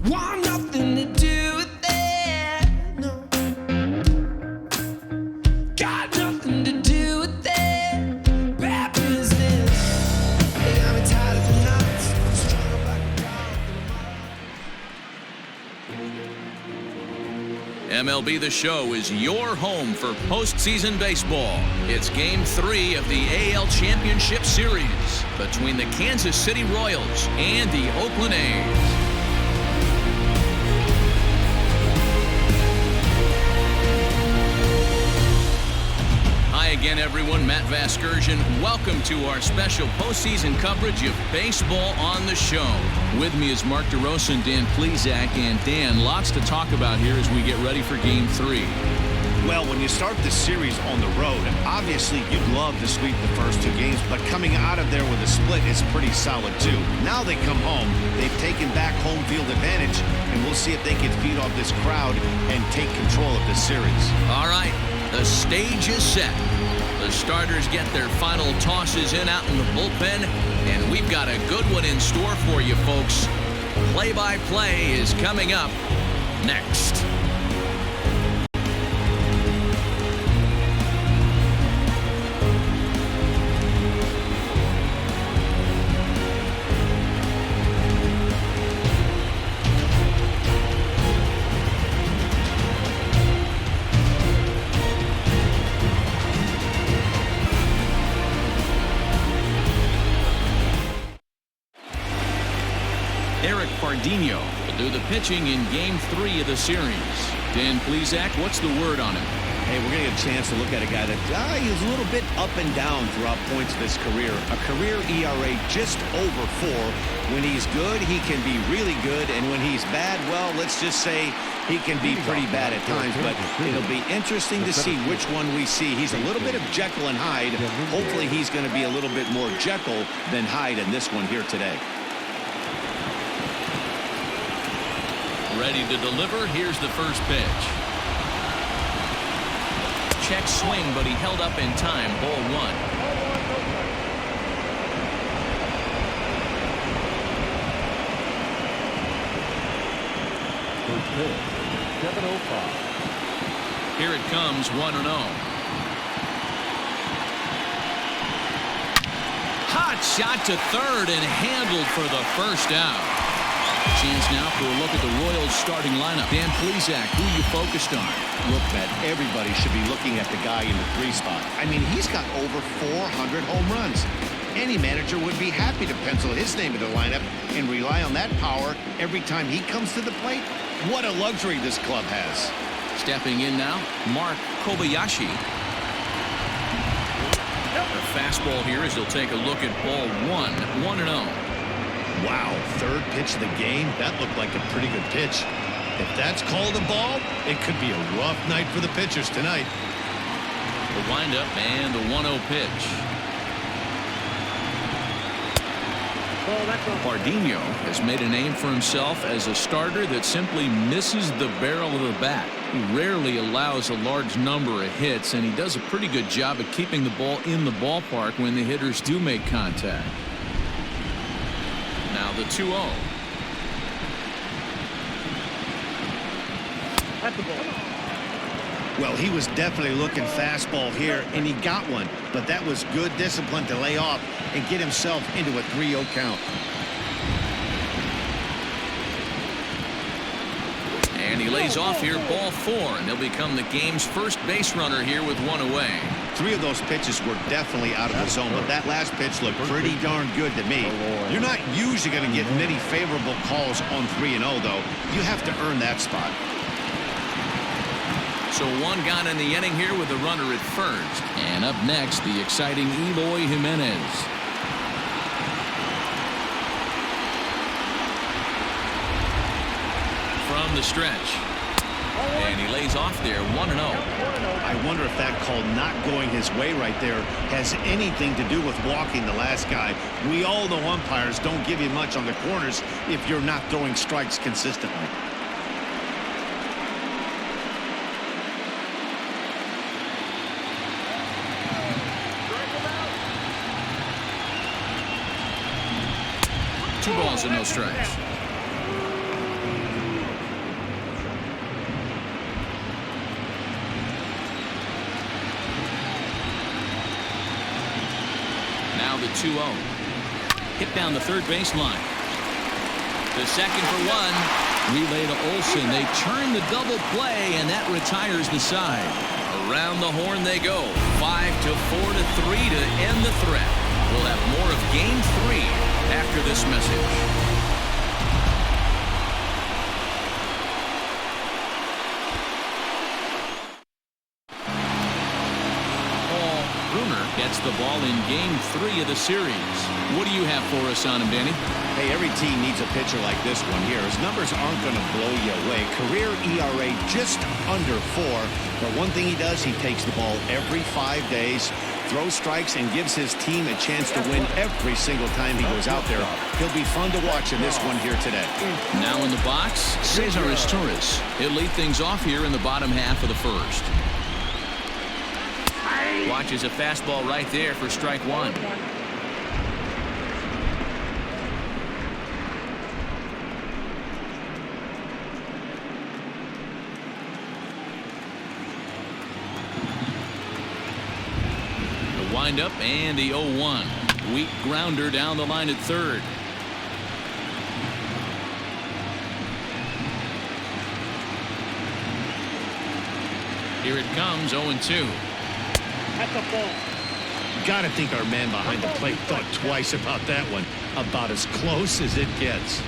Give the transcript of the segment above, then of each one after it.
Want nothing to do with it, no. Got nothing to do with it. Bad business. They got me tied up in knots. Strung up like a dog. MLB The Show is your home for postseason baseball. It's Game 3 of the AL Championship Series between the Kansas City Royals and the Oakland A's. Hi again, everyone. Matt Vasgersian. Welcome to our special postseason coverage of baseball on the show. With me is Mark DeRosa and Dan Plesac. And Dan, lots to talk about here as we get ready for Game 3. Well, when you start this series on the road, obviously you'd love to sweep the first 2 games, but coming out of there with a split is pretty solid too. Now they come home, they've taken back home field advantage, and we'll see if they can feed off this crowd and take control of this series. All right, the stage is set. The starters get their final tosses in out in the bullpen, and we've got a good one in store for you, folks. Play-by-play is coming up next. Will do the pitching in Game 3 of the series. Dan Plesac, what's the word on him? Hey, we're going to get a chance to look at a guy that he's a little bit up and down throughout points of his career. A career ERA just over 4. When he's good, he can be really good. And when he's bad, well, let's just say he can be pretty bad at times. But it'll be interesting to see which one we see. He's a little bit of Jekyll and Hyde. Hopefully he's going to be a little bit more Jekyll than Hyde in this one here today. Ready to deliver. Here's the first pitch. Check swing, but he held up in time. Ball 1. First pitch, 7:05. Here it comes, 1-0. Hot shot to third and handled for the first out. Chance now for a look at the Royals starting lineup. Dan Plesac, who you focused on? Look, Matt, everybody should be looking at the guy in the 3 spot. I mean, he's got over 400 home runs. Any manager would be happy to pencil his name in the lineup and rely on that power every time he comes to the plate. What a luxury this club has. Stepping in now, Mark Kobayashi. A fastball here as he'll take a look at ball 1, 1-0. Wow, 3rd pitch of the game. That looked like a pretty good pitch. If that's called a ball, it could be a rough night for the pitchers tonight. The windup and the 1-0 pitch. Pardinho has made a name for himself as a starter that simply misses the barrel of the bat. He rarely allows a large number of hits, and he does a pretty good job of keeping the ball in the ballpark when the hitters do make contact. Now the 2-0. Well, he was definitely looking fastball here, and he got one. But that was good discipline to lay off and get himself into a 3-0 count. And he lays off here, ball 4, and he'll become the game's first base runner here with 1 away. 3 of those pitches were definitely out of the zone, but that last pitch looked pretty darn good to me. You're not usually going to get many favorable calls on 3-0, though. You have to earn that spot. So 1 gone in the inning here with the runner at first. And up next, the exciting Eloy Jimenez. From the stretch. And he lays off there, 1-0. I wonder if that call not going his way right there has anything to do with walking the last guy. We all know umpires don't give you much on the corners if you're not throwing strikes consistently. Two balls and no strikes. the 2-0. Hit down the third baseline. The second for one. Relay to Olsen. They turn the double play, and that retires the side. Around the horn they go. 5-4-3 to end the threat. We'll have more of Game 3 after this message. Gets the ball in Game 3 of the series. What do you have for us on him, Danny? Hey, every team needs a pitcher like this one here. His numbers aren't going to blow you away. Career ERA just under 4. But one thing he does, he takes the ball every 5 days, throws strikes, and gives his team a chance to win every single time he goes out there. He'll be fun to watch in this one here today. Now in the box, Cesar Torres. He'll lead things off here in the bottom half of the first. Watches a fastball right there for strike one. The windup and the 0-1. Weak grounder down the line at third. Here it comes, 0-2. At the ball. Got to think our man behind the plate thought twice about that one. About as close as it gets.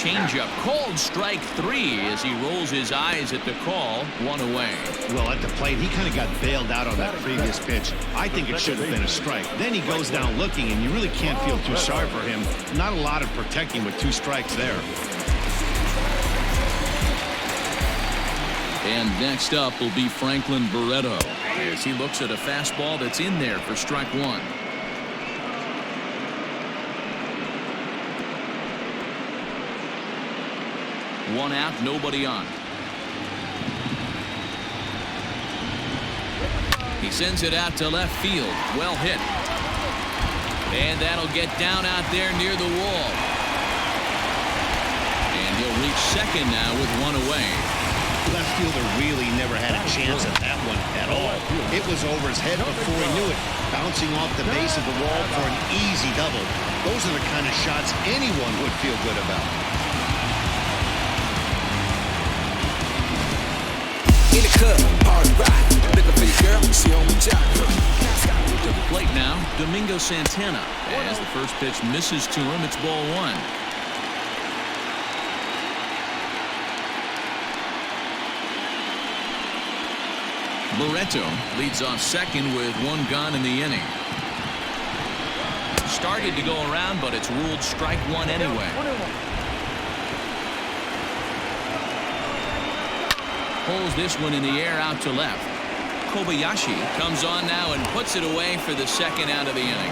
Changeup, called strike 3 as he rolls his eyes at the call. 1 away. Well, at the plate, he kind of got bailed out on that previous pitch. I think it should have been a strike. Then he goes down looking, and you really can't feel too sorry for him. Not a lot of protecting with 2 strikes there. And next up will be Franklin Barreto as he looks at a fastball that's in there for strike 1. One out, nobody on. He sends it out to left field. Well hit. And that'll get down out there near the wall. And he'll reach second now with 1 away. Left fielder really never had a chance at that one at all. It was over his head before he knew it. Bouncing off the base of the wall for an easy double. Those are the kind of shots anyone would feel good about. In the club, hard ride. Looking for your girl, she on the job. To the plate now, Domingo Santana. As the first pitch misses to him, it's ball 1. Barreto leads off second with 1 gone in the inning. Started to go around, but it's ruled strike 1 anyway. Pulls this one in the air out to left. Kobayashi comes on now and puts it away for the second out of the inning.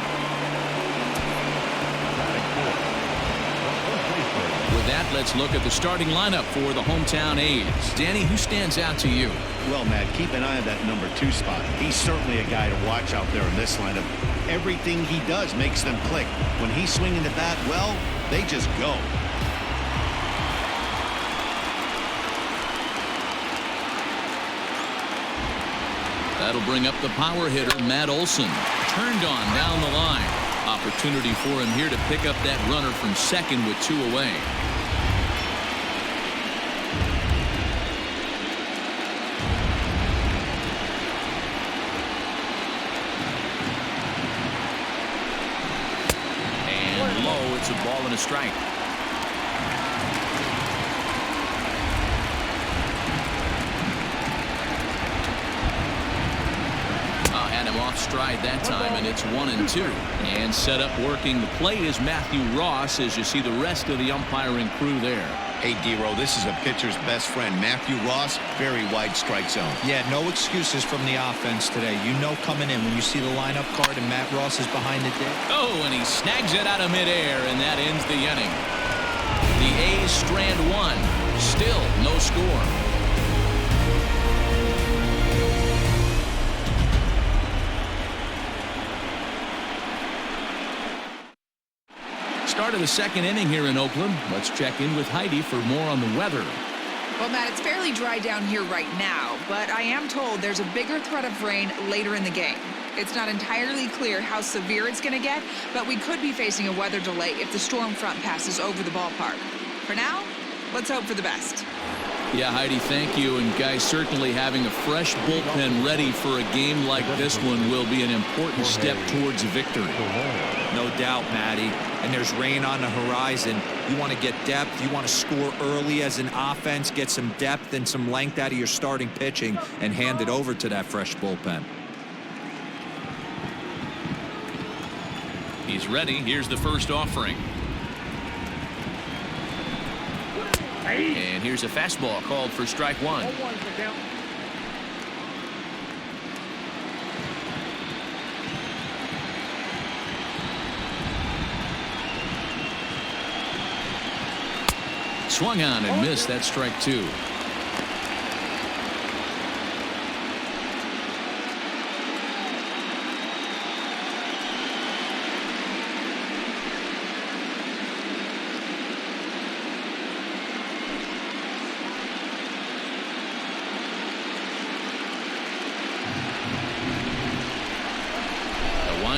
With that, let's look at the starting lineup for the hometown A's. Danny, who stands out to you? Well, Matt, keep an eye on that number 2 spot. He's certainly a guy to watch out there in this lineup. Everything he does makes them click. When he's swinging the bat, well, they just go. That'll bring up the power hitter, Matt Olson. Turned on down the line. Opportunity for him here to pick up that runner from second with 2 away. And low, it's a ball and a strike. Off stride that time, and it's 1-2. And set up working the plate is Matthew Ross as you see the rest of the umpiring crew there. Hey, D-Row, this is a pitcher's best friend. Matthew Ross, very wide strike zone. Yeah, no excuses from the offense today. You know coming in when you see the lineup card and Matt Ross is behind the dish. Oh, and he snags it out of midair, and that ends the inning. The A's strand 1. Still no score. start of the second inning here in Oakland. Let's check in with Heidi for more on the weather. Well, Matt, it's fairly dry down here right now, but I am told there's a bigger threat of rain later in the game. It's not entirely clear how severe it's going to get, but we could be facing a weather delay if the storm front passes over the ballpark. For now, let's hope for the best. Yeah, Heidi, thank you. And guys, certainly having a fresh bullpen ready for a game like this one will be an important step towards a victory. No doubt, Matty. And there's rain on the horizon. You want to get depth. You want to score early as an offense, get some depth and some length out of your starting pitching, and hand it over to that fresh bullpen. He's ready. Here's the first offering. And here's a fastball called for strike one. Swung on and missed. That strike two.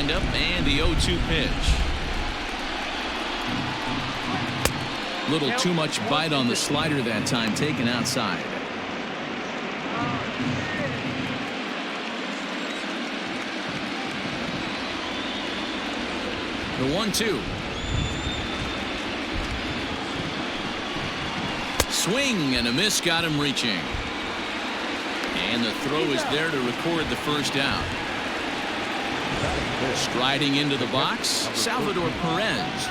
Up and the 0-2 pitch. Little too much bite on the slider that time, taken outside. The 1-2. Swing and a miss, got him reaching. And the throw is there to record the first out. Striding into the box, Salvador Perez.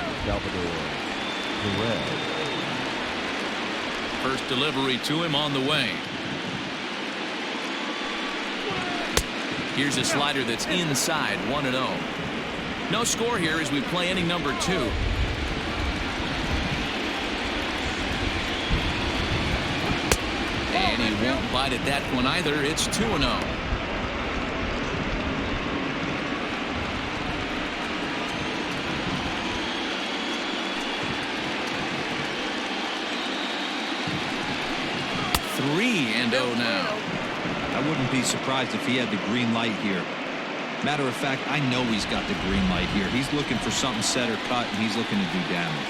First delivery to him on the way. Here's a slider that's inside, 1-0. No score here as we play inning number 2. And he won't bite at that one either. It's 2-0. Now. I wouldn't be surprised if he had the green light here. Matter of fact, I know he's got the green light here. He's looking for something set or cut, and he's looking to do damage.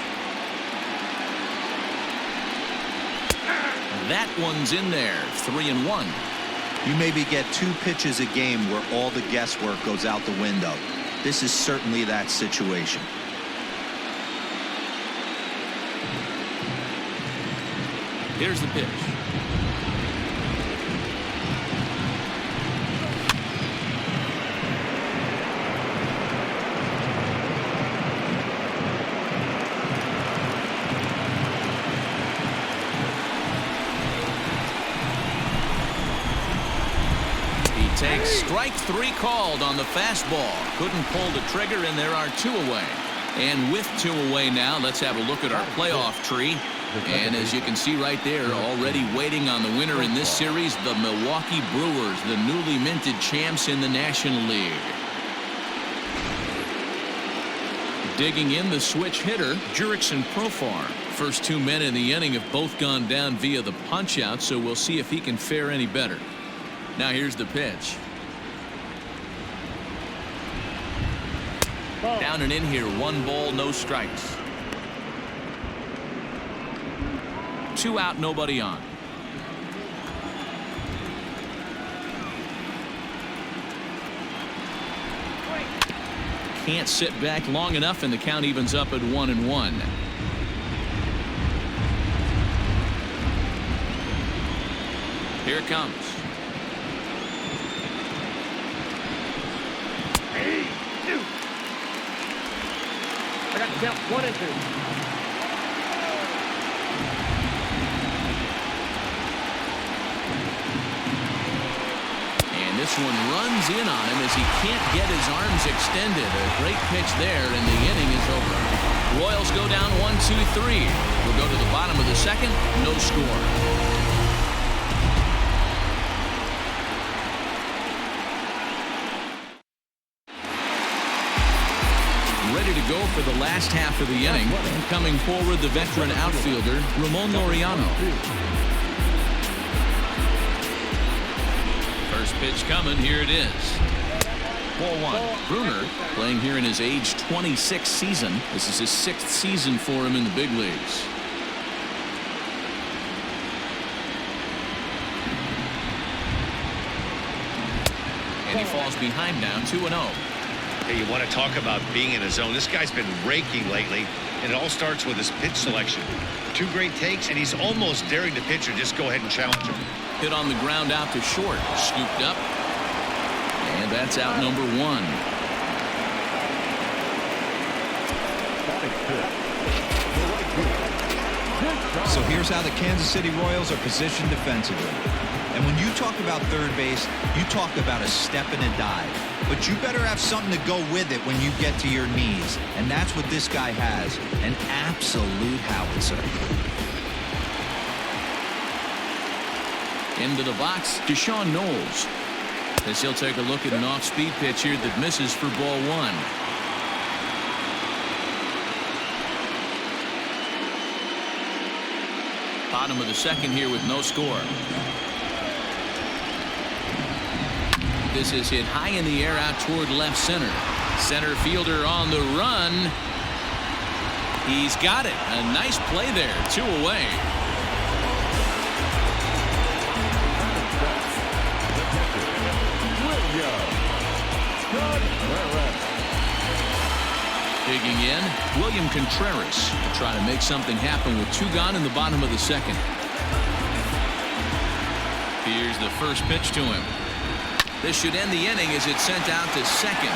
That one's in there. 3-1. You maybe get 2 pitches a game where all the guesswork goes out the window. This is certainly that situation. Here's the pitch. Takes strike 3 called on the fastball. Couldn't pull the trigger, and there are 2 away. And with 2 away now, let's have a look at our playoff tree. And as you can see right there, already waiting on the winner in this series, the Milwaukee Brewers, the newly minted champs in the National League. Digging in the switch hitter, Jurickson Profar. First 2 men in the inning have both gone down via the punch-out, so we'll see if he can fare any better. Now here's the pitch. Down and in here, 1 ball, no strikes. 2 out, nobody on. Can't sit back long enough, and the count evens up at 1-1. Here it comes. I got the count 1-2. And this one runs in on him as he can't get his arms extended. A great pitch there, and the inning is over. Royals go down 1-2-3. We'll go to the bottom of the second. No score. Ready to go for the last half of the inning. And coming forward, the veteran outfielder, Ramon Laureano. First pitch coming. Here it is. Ball one. Bruner playing here in his age 26 season. This is his 6th season for him in the big leagues. And he falls behind now, 2-0. Hey, you want to talk about being in a zone. This guy's been raking lately, and it all starts with his pitch selection. 2 great takes, and he's almost daring the pitcher just go ahead and challenge him. Hit on the ground out to short. Scooped up. And that's out number 1. So here's how the Kansas City Royals are positioned defensively. And when you talk about third base, you talk about a step and a dive. But you better have something to go with it when you get to your knees. And that's what this guy has. An absolute howitzer. Into the box, Deshaun Knowles. As he'll take a look at an off-speed pitch here that misses for ball 1. Bottom of the second here with no score. This is hit high in the air out toward left center. Center fielder on the run. He's got it. A nice play there. 2 away. Digging in, William Contreras to try to make something happen with 2 gone in the bottom of the second. Here's the first pitch to him. This should end the inning as it's sent out to second.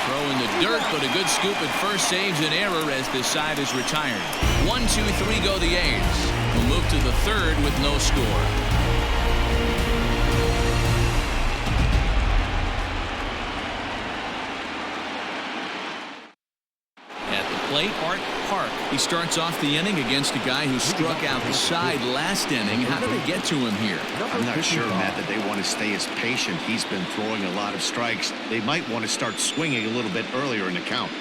Throw in the dirt, but a good scoop at first saves an error as this side is retired. 1, 2, 3 go the A's. We'll move to the third with no score. Art Park. He starts off the inning against a guy who struck outside last inning. How did they get to him here? I'm not sure, Matt, that they want to stay as patient. He's been throwing a lot of strikes. They might want to start swinging a little bit earlier in the count.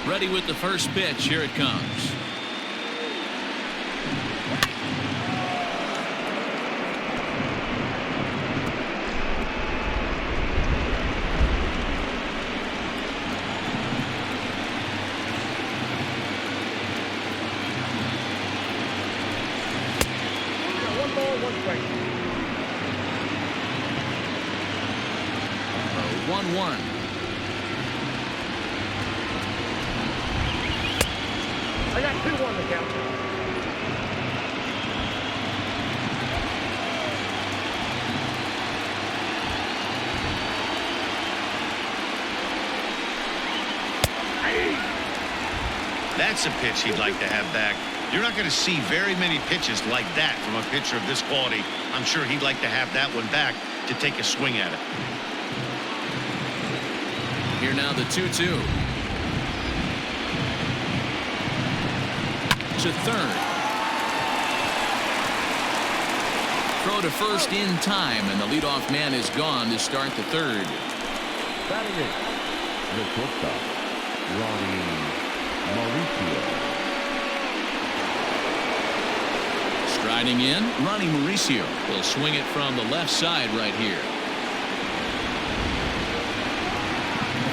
Ready with the first pitch. Here it comes. I got 2 on the count. That's a pitch he'd like to have back. You're not going to see very many pitches like that from a pitcher of this quality. I'm sure he'd like to have that one back to take a swing at it. Here now the 2-2. To third. Throw to first in time, and the leadoff man is gone to start the third. Batting it, the shortstop, Ronnie Mauricio. Striding in, Ronnie Mauricio will swing it from the left side right here.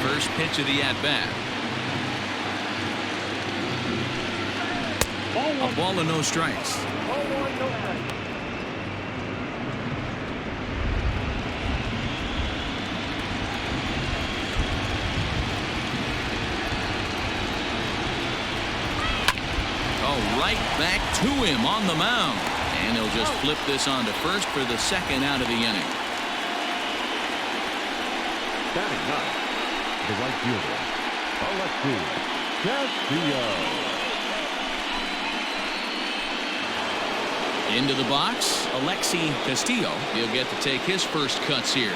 First pitch of the at-bat. A ball and no strikes. Oh, right back to him on the mound. And he'll just flip this on to first for the second out of the inning. Batting up, the right fielder, Alexi Castillo. Into the box, Alexi Castillo. He'll get to take his first cuts here.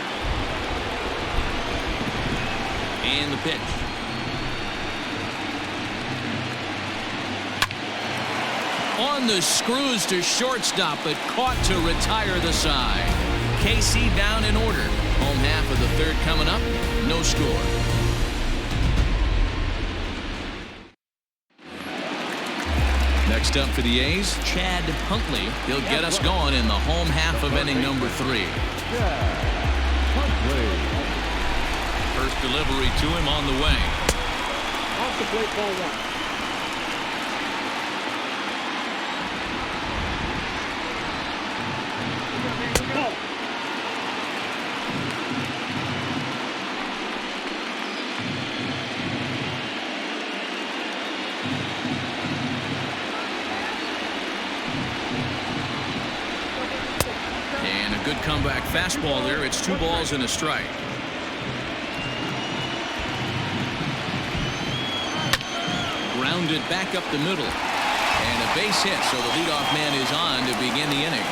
And the pitch. On the screws to shortstop, but caught to retire the side. KC down in order. Home half of the third coming up. No score. Next up for the A's, Chad Huntley. He'll get us going in the home half of inning number 3. First delivery to him on the way. Off the plate, ball 1. And a good comeback fastball there. It's 2 balls and a strike. Grounded back up the middle. And a base hit, so the leadoff man is on to begin the inning.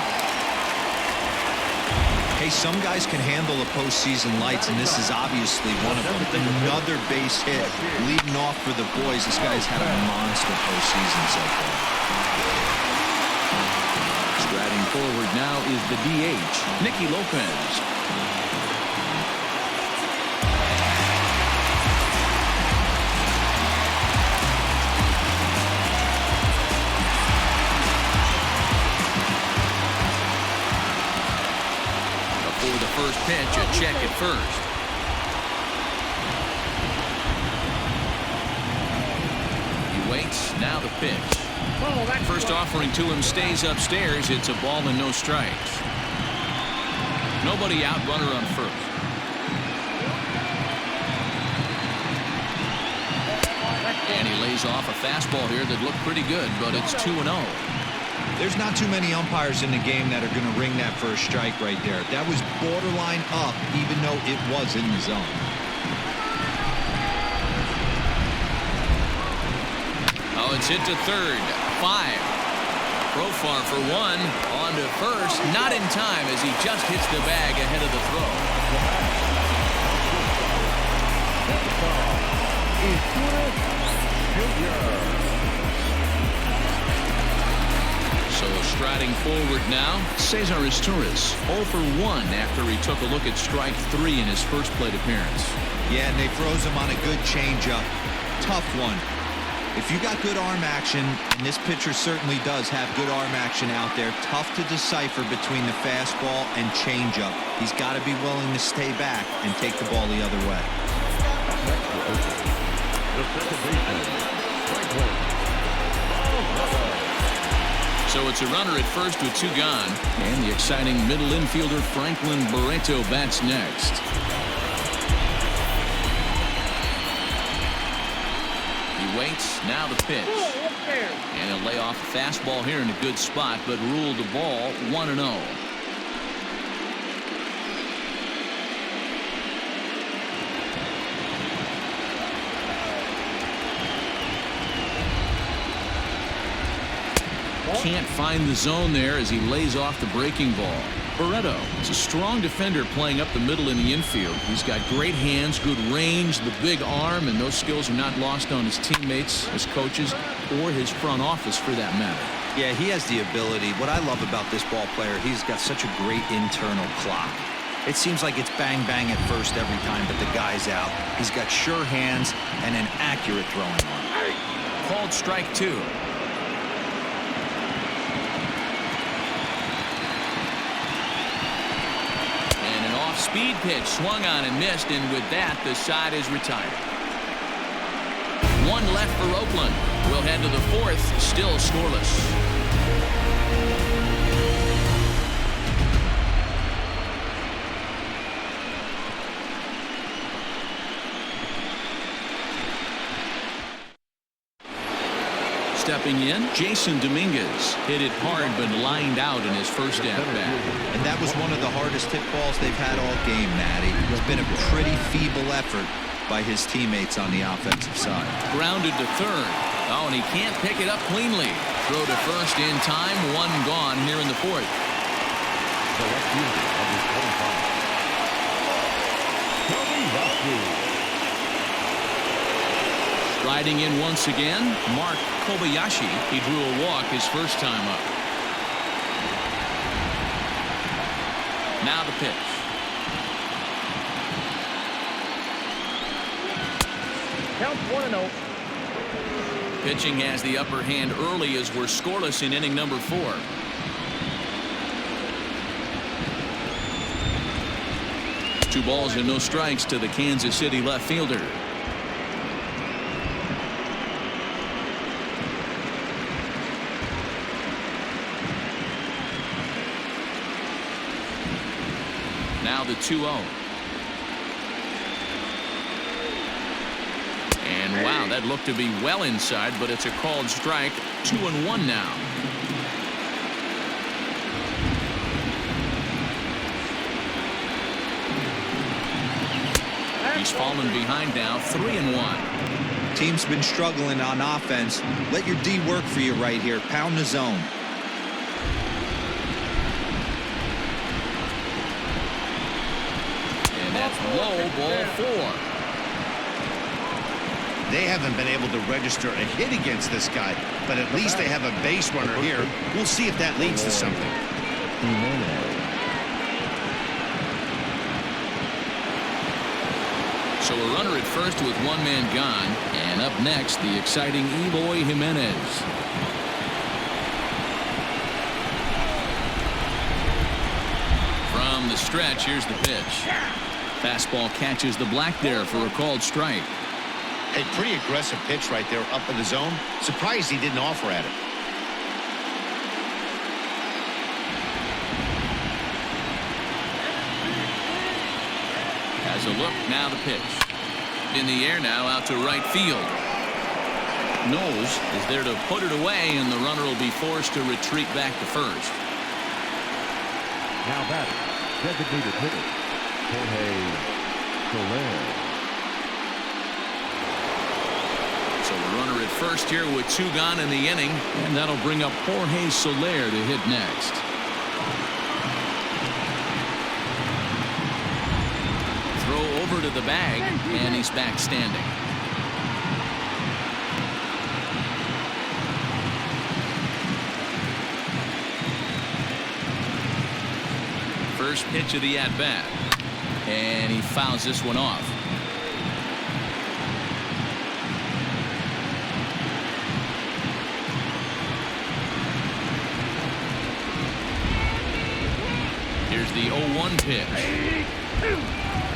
Hey, some guys can handle the postseason lights, and this is obviously one of them. Another base hit leading off for the boys. This guy's had a monster postseason so far. Striding forward now is the DH, Nicky Lopez. Before the first pitch, a check at first. He waits, now the pitch. First offering to him stays upstairs. It's a ball and no strikes. Nobody out, runner on first. And he lays off a fastball here that looked pretty good, but it's 2-0. There's not too many umpires in the game that are going to ring that first strike right there. That was borderline up, even though it was in the zone. Oh, it's hit to third. 5. Profar for 1. On to first. Not in time as he just hits the bag ahead of the throw. So striding forward now, Cesar Izturis, 0 for 1 after he took a look at strike 3 in his first plate appearance. Yeah, and they froze him on a good changeup. Tough one. If you got good arm action, and this pitcher certainly does have good arm action out there, tough to decipher between the fastball and changeup. He's got to be willing to stay back and take the ball the other way. So it's a runner at first with 2 gone. And the exciting middle infielder Franklin Barreto bats next. He waits, now the pitch. And he'll lay off a fastball here in a good spot, but ruled the ball 1-0. Can't find the zone there as he lays off the breaking ball. Barreto is a strong defender playing up the middle in the infield. He's got great hands, good range, the big arm, and those skills are not lost on his teammates, his coaches, or his front office for that matter. Yeah, he has the ability. What I love about this ball player, he's got such a great internal clock. It seems like it's bang bang at first every time, but the guy's out. He's got sure hands and an accurate throwing arm. Called strike 2. Speed pitch swung on and missed, and with that the side is retired. 1 left for Oakland. We'll head to the 4th, still scoreless. Stepping in, Jason Dominguez hit it hard but lined out in his first at-bat. And that was one of the hardest hit balls they've had all game, Matty. It's been a pretty feeble effort by his teammates on the offensive side. Grounded to third. Oh, and he can't pick it up cleanly. Throw to first in time, 1 gone here in the 4th. Riding in once again, Mark Kobayashi. He drew a walk his first time up. Now the pitch. Count 1-0. Pitching has the upper hand early as we're scoreless in inning number 4. Two balls and no strikes to the Kansas City left fielder. Now the 2-0. And wow, that looked to be well inside, but it's a called strike. 2-1 now. He's fallen behind now, 3-1. Team's been struggling on offense. Let your D work for you right here. Pound the zone. And that's low, ball 4. They haven't been able to register a hit against this guy, but at least they have a base runner here. We'll see if that leads to something. So a runner at first with one man gone, and up next the exciting Eloy Jimenez. From the stretch, here's the pitch. Fastball catches the black there for a called strike. A pretty aggressive pitch right there up in the zone. Surprised he didn't offer at it. Has a look, now the pitch. In the air now, out to right field. Knowles is there to put it away, and the runner will be forced to retreat back to first. Now batting, designated hitter, Jorge Soler. So a runner at first here with 2 gone in the inning, and that'll bring up Jorge Soler to hit next. Throw over to the bag, and he's back standing. First pitch of the at-bat, and he fouls this one off. Here's the 0-1 pitch.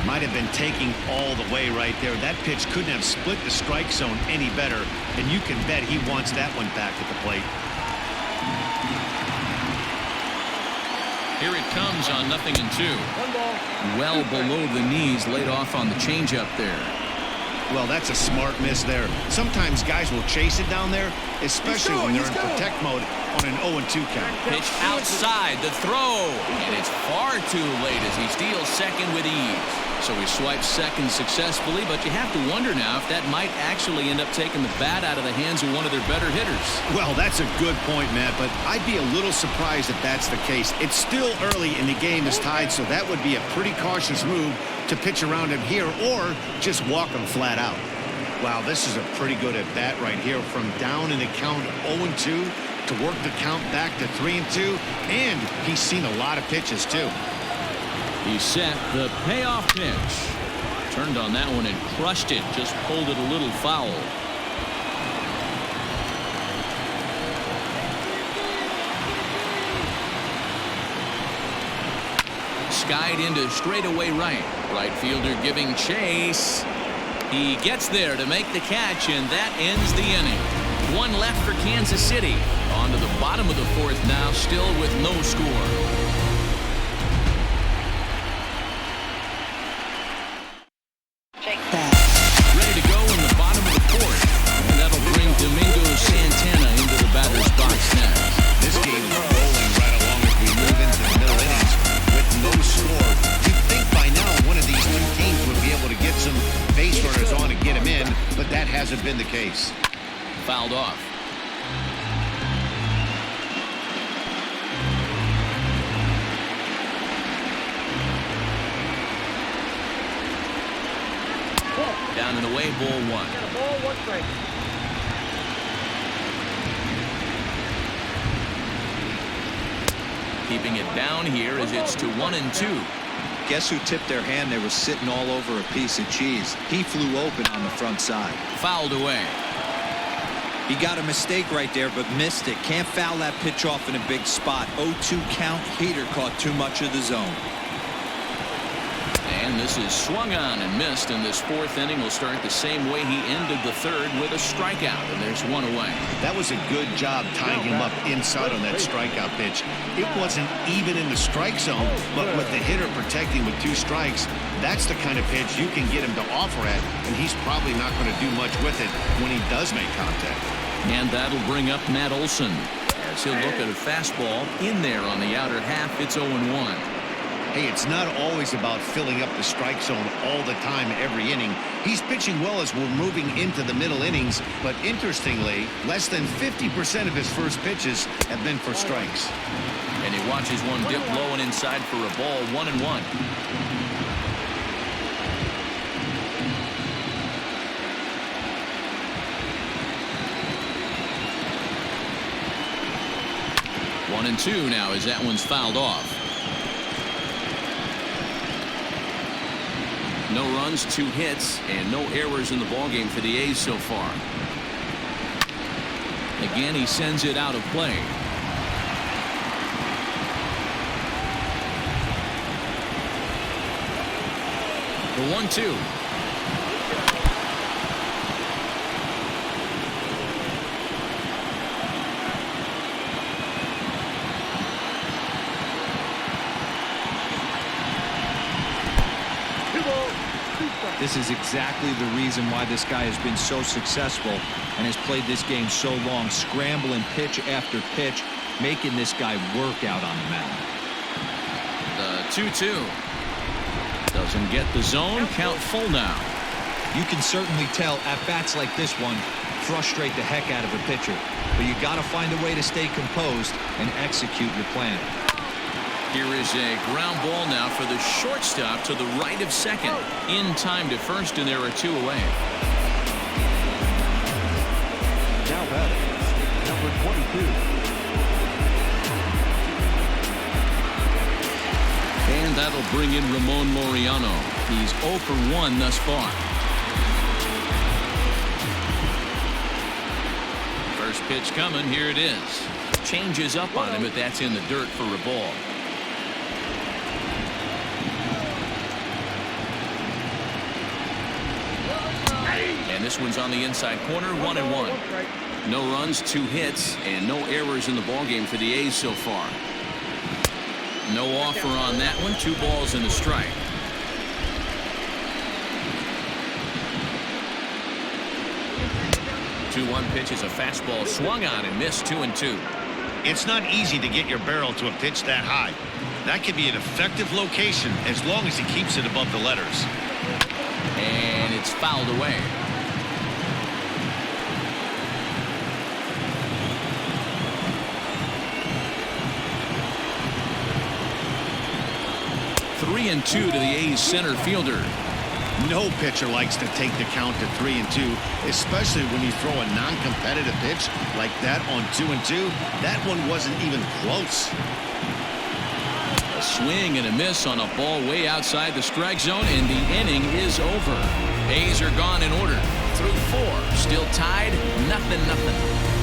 Might have been taking all the way right there. That pitch couldn't have split the strike zone any better, and you can bet he wants that one back at the plate. Here it comes on 0-2. 1 ball. Well below the knees, laid off on the changeup there. Well, that's a smart miss there. Sometimes guys will chase it down there, especially when they're in protect mode on an 0-2 count. Pitch outside, the throw, and it's far too late as he steals second with ease. So he swipes second successfully, but you have to wonder now if that might actually end up taking the bat out of the hands of one of their better hitters. Well, that's a good point, Matt, but I'd be a little surprised if that's the case. It's still early and the game is tied, so that would be a pretty cautious move to pitch around him here or just walk him flat out. Wow, this is a pretty good at bat right here from down in the count 0-2 to work the count back to 3-2, and he's seen a lot of pitches too. He set the payoff pitch. Turned on that one and crushed it. Just pulled it a little foul. Skied into straightaway right. Right fielder giving chase. He gets there to make the catch, and that ends the inning. 1 left for Kansas City. On to the bottom of the 4th now, still with no score. Ready to go in the bottom of the 4th. And that'll bring Domingo Santana into the batter's box next. This game is rolling right along as we move into the middle innings with no score. You'd think by now one of these two teams would be able to get some base runners on and get them in, but that hasn't been the case. Fouled off. Down and away, ball 1. Ball 1 strike. keeping it down here as it's to 1-2. Guess who tipped their hand? They were sitting all over a piece of cheese. He flew open on the front side. Fouled away. He got a mistake right there, but missed it. Can't foul that pitch off in a big spot. 0-2 count. Heater caught too much of the zone. And this is swung on and missed, and this fourth inning will start the same way he ended the third, with a strikeout, and there's one away. That was a good job tying him up inside on that strikeout pitch. It wasn't even in the strike zone, but with the hitter protecting with 2 strikes, that's the kind of pitch you can get him to offer at, and he's probably not going to do much with it when he does make contact. And that'll bring up Matt Olson as he'll look at a fastball in there on the outer half. It's 0-1. Hey, it's not always about filling up the strike zone all the time every inning. He's pitching well as we're moving into the middle innings, but interestingly, less than 50% of his first pitches have been for strikes. And he watches one dip low and inside for a ball. 1-1. One and two now as that one's fouled off. No runs, 2 hits, and no errors in the ballgame for the A's so far. Again, he sends it out of play. The 1-2. This is exactly the reason why this guy has been so successful and has played this game so long, scrambling pitch after pitch, making this guy work out on the mound. The 2-2 doesn't get the zone. Count full now. You can certainly tell at bats like this one frustrate the heck out of a pitcher, but you got to find a way to stay composed and execute your plan. Here is a ground ball now for the shortstop to the right of second. In time to first, and there are 2 away. Now batting, number 22. And that'll bring in Ramon Laureano. He's 0 for 1 thus far. First pitch coming. Here it is. Changes up on him, but that's in the dirt for a ball. And this one's on the inside corner. 1-1. No runs, 2 hits, and no errors in the ballgame for the A's so far. No offer on that one. 2 balls and a strike. Two-one pitch is a fastball swung on and missed. 2-2. It's not easy to get your barrel to a pitch that high. That can be an effective location as long as he keeps it above the letters. And it's fouled away. Three and 2 to the A's center fielder. No pitcher likes to take the count to 3-2, especially when you throw a non-competitive pitch like that on 2-2. That one wasn't even close. A swing and a miss on a ball way outside the strike zone, and the inning is over. A's are gone in order. Through 4. Still tied. 0-0.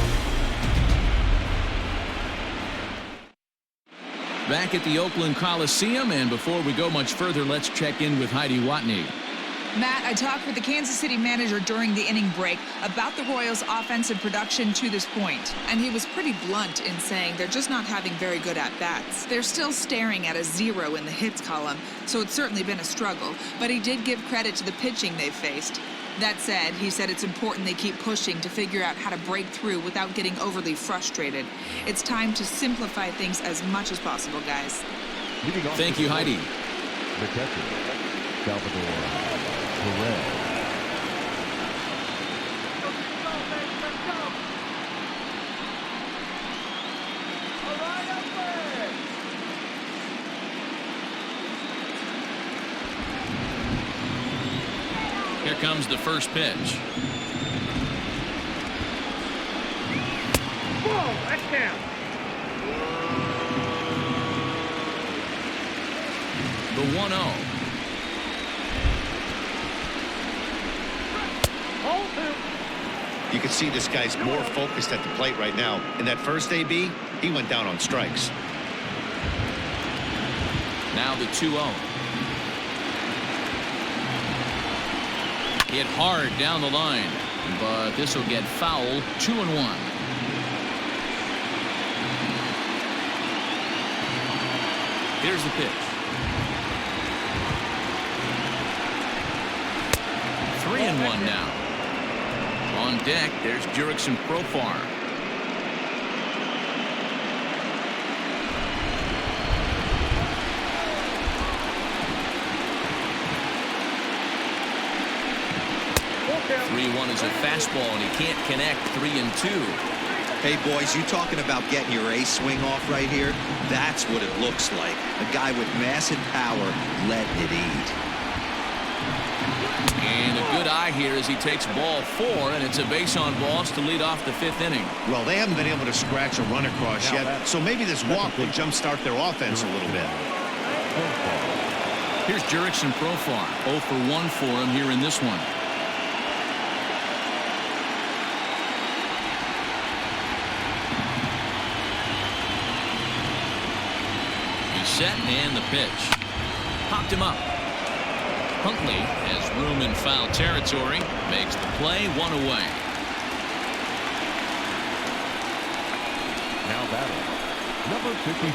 Back at the Oakland Coliseum, and before we go much further, let's check in with Heidi Watney. Matt, I talked with the Kansas City manager during the inning break about the Royals' offensive production to this point, and he was pretty blunt in saying they're just not having very good at-bats. They're still staring at a 0 in the hits column, so it's certainly been a struggle, but he did give credit to the pitching they've faced. That said, he said it's important they keep pushing to figure out how to break through without getting overly frustrated. It's time to simplify things as much as possible, guys. Thank you, Heidi. The catcher, Salvador Perez. Here comes the first pitch. Whoa, that's down. The 1-0. You can see this guy's more focused at the plate right now. In that first AB, he went down on strikes. Now the 2-0. Hit hard down the line, but this will get foul. 2-1. Here's the pitch. 3-1 now. On deck, there's Jurickson Profar. Okay. 3-1 is a fastball, and he can't connect. 3-2. Hey, boys, you talking about getting your ace swing off right here? That's what it looks like. A guy with massive power letting it eat. And a good eye here as he takes ball 4, and it's a base on balls to lead off the 5th inning. Well, they haven't been able to scratch a run across yet, so maybe this walk will jumpstart their offense a little bit. Here's Jurickson Profar. 0 for 1 for him here in this one. He's set, and the pitch. Popped him up. Huntley has room in foul territory. Makes the play. 1 away. Now batting, number 55.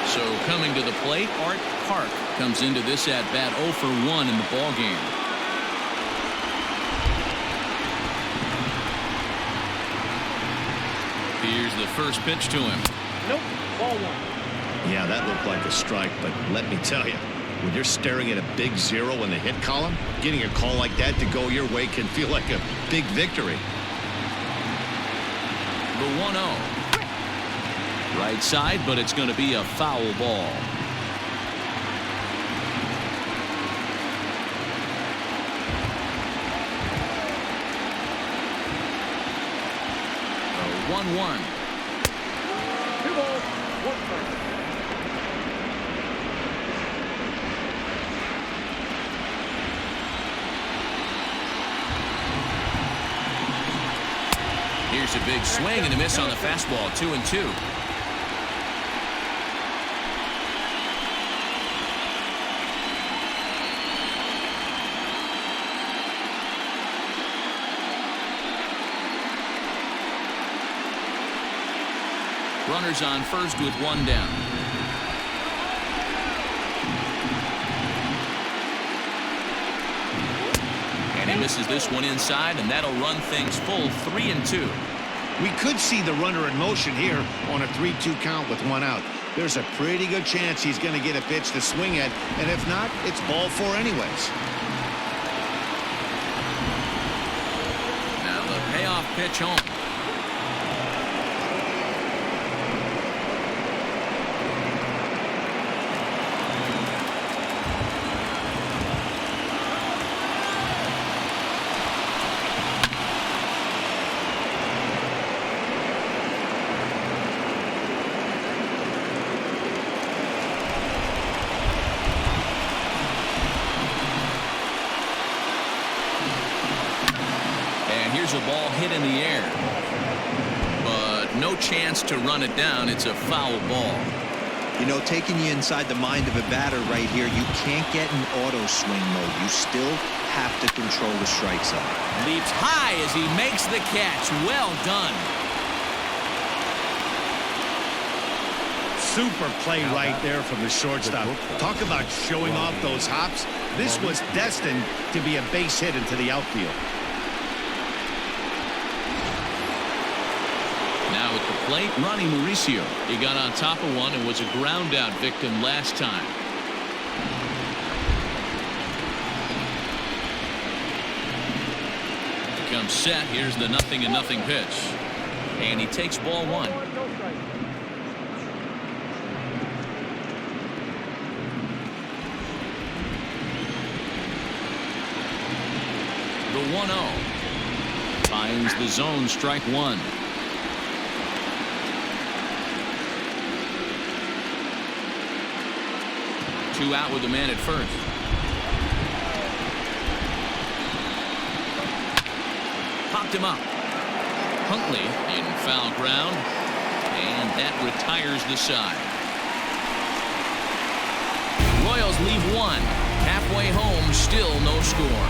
So coming to the plate, Art Park comes into this at bat 0 for 1 in the ball game. Here's the first pitch to him. Nope. Ball 1. Yeah, that looked like a strike, but let me tell you, when you're staring at a big 0 in the hit column, getting a call like that to go your way can feel like a big victory. The 1-0. Right side, but it's going to be a foul ball. The 1-1. 2 balls, 1 strike. Here's a big swing and a miss on the fastball. 2-2. Runners on first with 1 down. And he misses this one inside, and that'll run things full. 3-2. We could see the runner in motion here on a 3-2 count with 1 out. There's a pretty good chance he's going to get a pitch to swing at, and if not, it's ball 4 anyways. Now the payoff pitch home. Here's a ball hit in the air, but no chance to run it down. It's a foul ball. You know, taking you inside the mind of a batter right here, you can't get in auto swing mode. You still have to control the strike zone. Leaps high as he makes the catch. Well done. Super play right there from the shortstop. Talk about showing off those hops. This was destined to be a base hit into the outfield. Now at the plate, Ronnie Mauricio. He got on top of one and was a ground out victim last time. Becomes set. Here's the 0-0 pitch. And he takes ball 1. No strike. The 1-0. Finds the zone, strike 1. 2 out with the man at first. Popped him up. Huntley in foul ground, and that retires the side. Royals leave 1. Halfway home, still no score.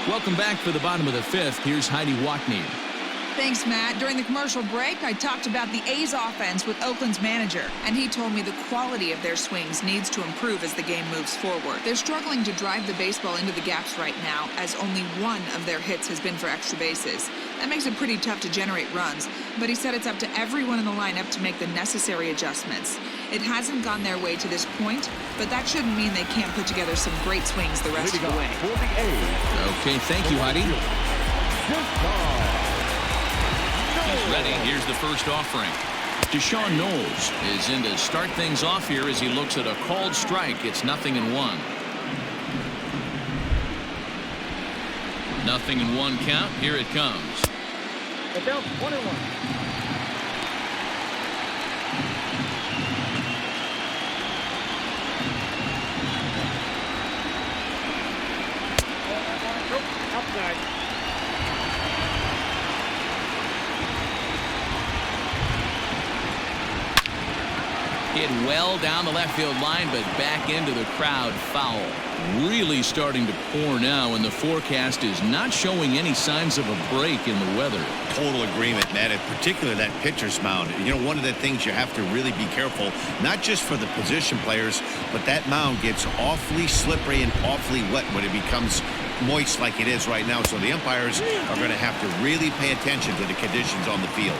Welcome back for the bottom of the 5th. Here's Heidi Watney. Thanks, Matt. During the commercial break, I talked about the A's offense with Oakland's manager, and he told me the quality of their swings needs to improve as the game moves forward. They're struggling to drive the baseball into the gaps right now, as only 1 of their hits has been for extra bases. That makes it pretty tough to generate runs, but he said it's up to everyone in the lineup to make the necessary adjustments. It hasn't gone their way to this point, but that shouldn't mean they can't put together some great swings the rest of the way. Okay, thank you, Heidi. He's ready. Here's the first offering. Deshaun Knowles is in to start things off here as he looks at a called strike. It's 0-1. 0-1 count. Here it comes. But down 1-1. Outside. Hit well down the left field line, but back into the crowd. Foul. Really starting to pour now, and the forecast is not showing any signs of a break in the weather. Total agreement, Matt. In particular, that pitcher's mound. You know, one of the things you have to really be careful, not just for the position players, but that mound gets awfully slippery and awfully wet when it becomes moist like it is right now. So the umpires are going to have to really pay attention to the conditions on the field.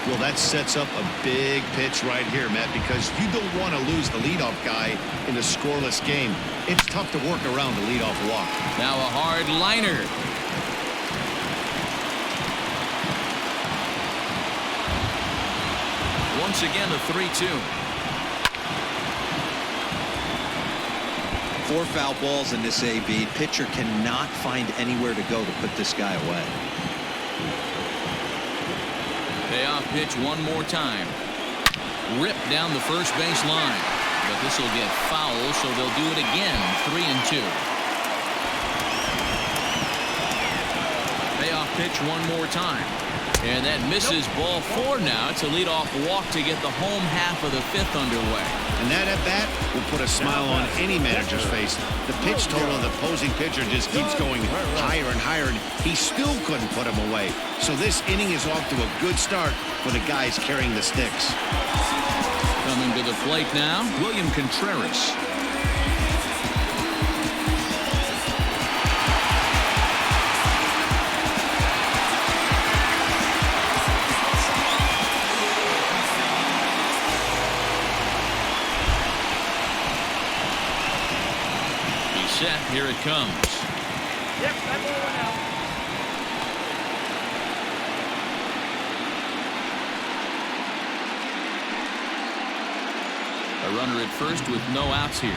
Well, that sets up a big pitch right here, Matt, because you don't want to lose the leadoff guy in a scoreless game. It's tough to work around the leadoff walk. Now a hard liner. Once again, the 3-2. 4 foul balls in this AB. Pitcher cannot find anywhere to go to put this guy away. Payoff pitch one more time. Ripped down the first base line. But this will get foul, so they'll do it again. 3-2. Payoff pitch one more time. And that misses ball 4 now. It's a leadoff walk to get the home half of the 5th underway. And that at bat will put a smile on any manager's face. The pitch total of the opposing pitcher just keeps going higher and higher, and he still couldn't put him away. So this inning is off to a good start for the guys carrying the sticks. Coming to the plate now, William Contreras. Set. Here it comes. Yep, that ball went out. A runner at first with no outs here.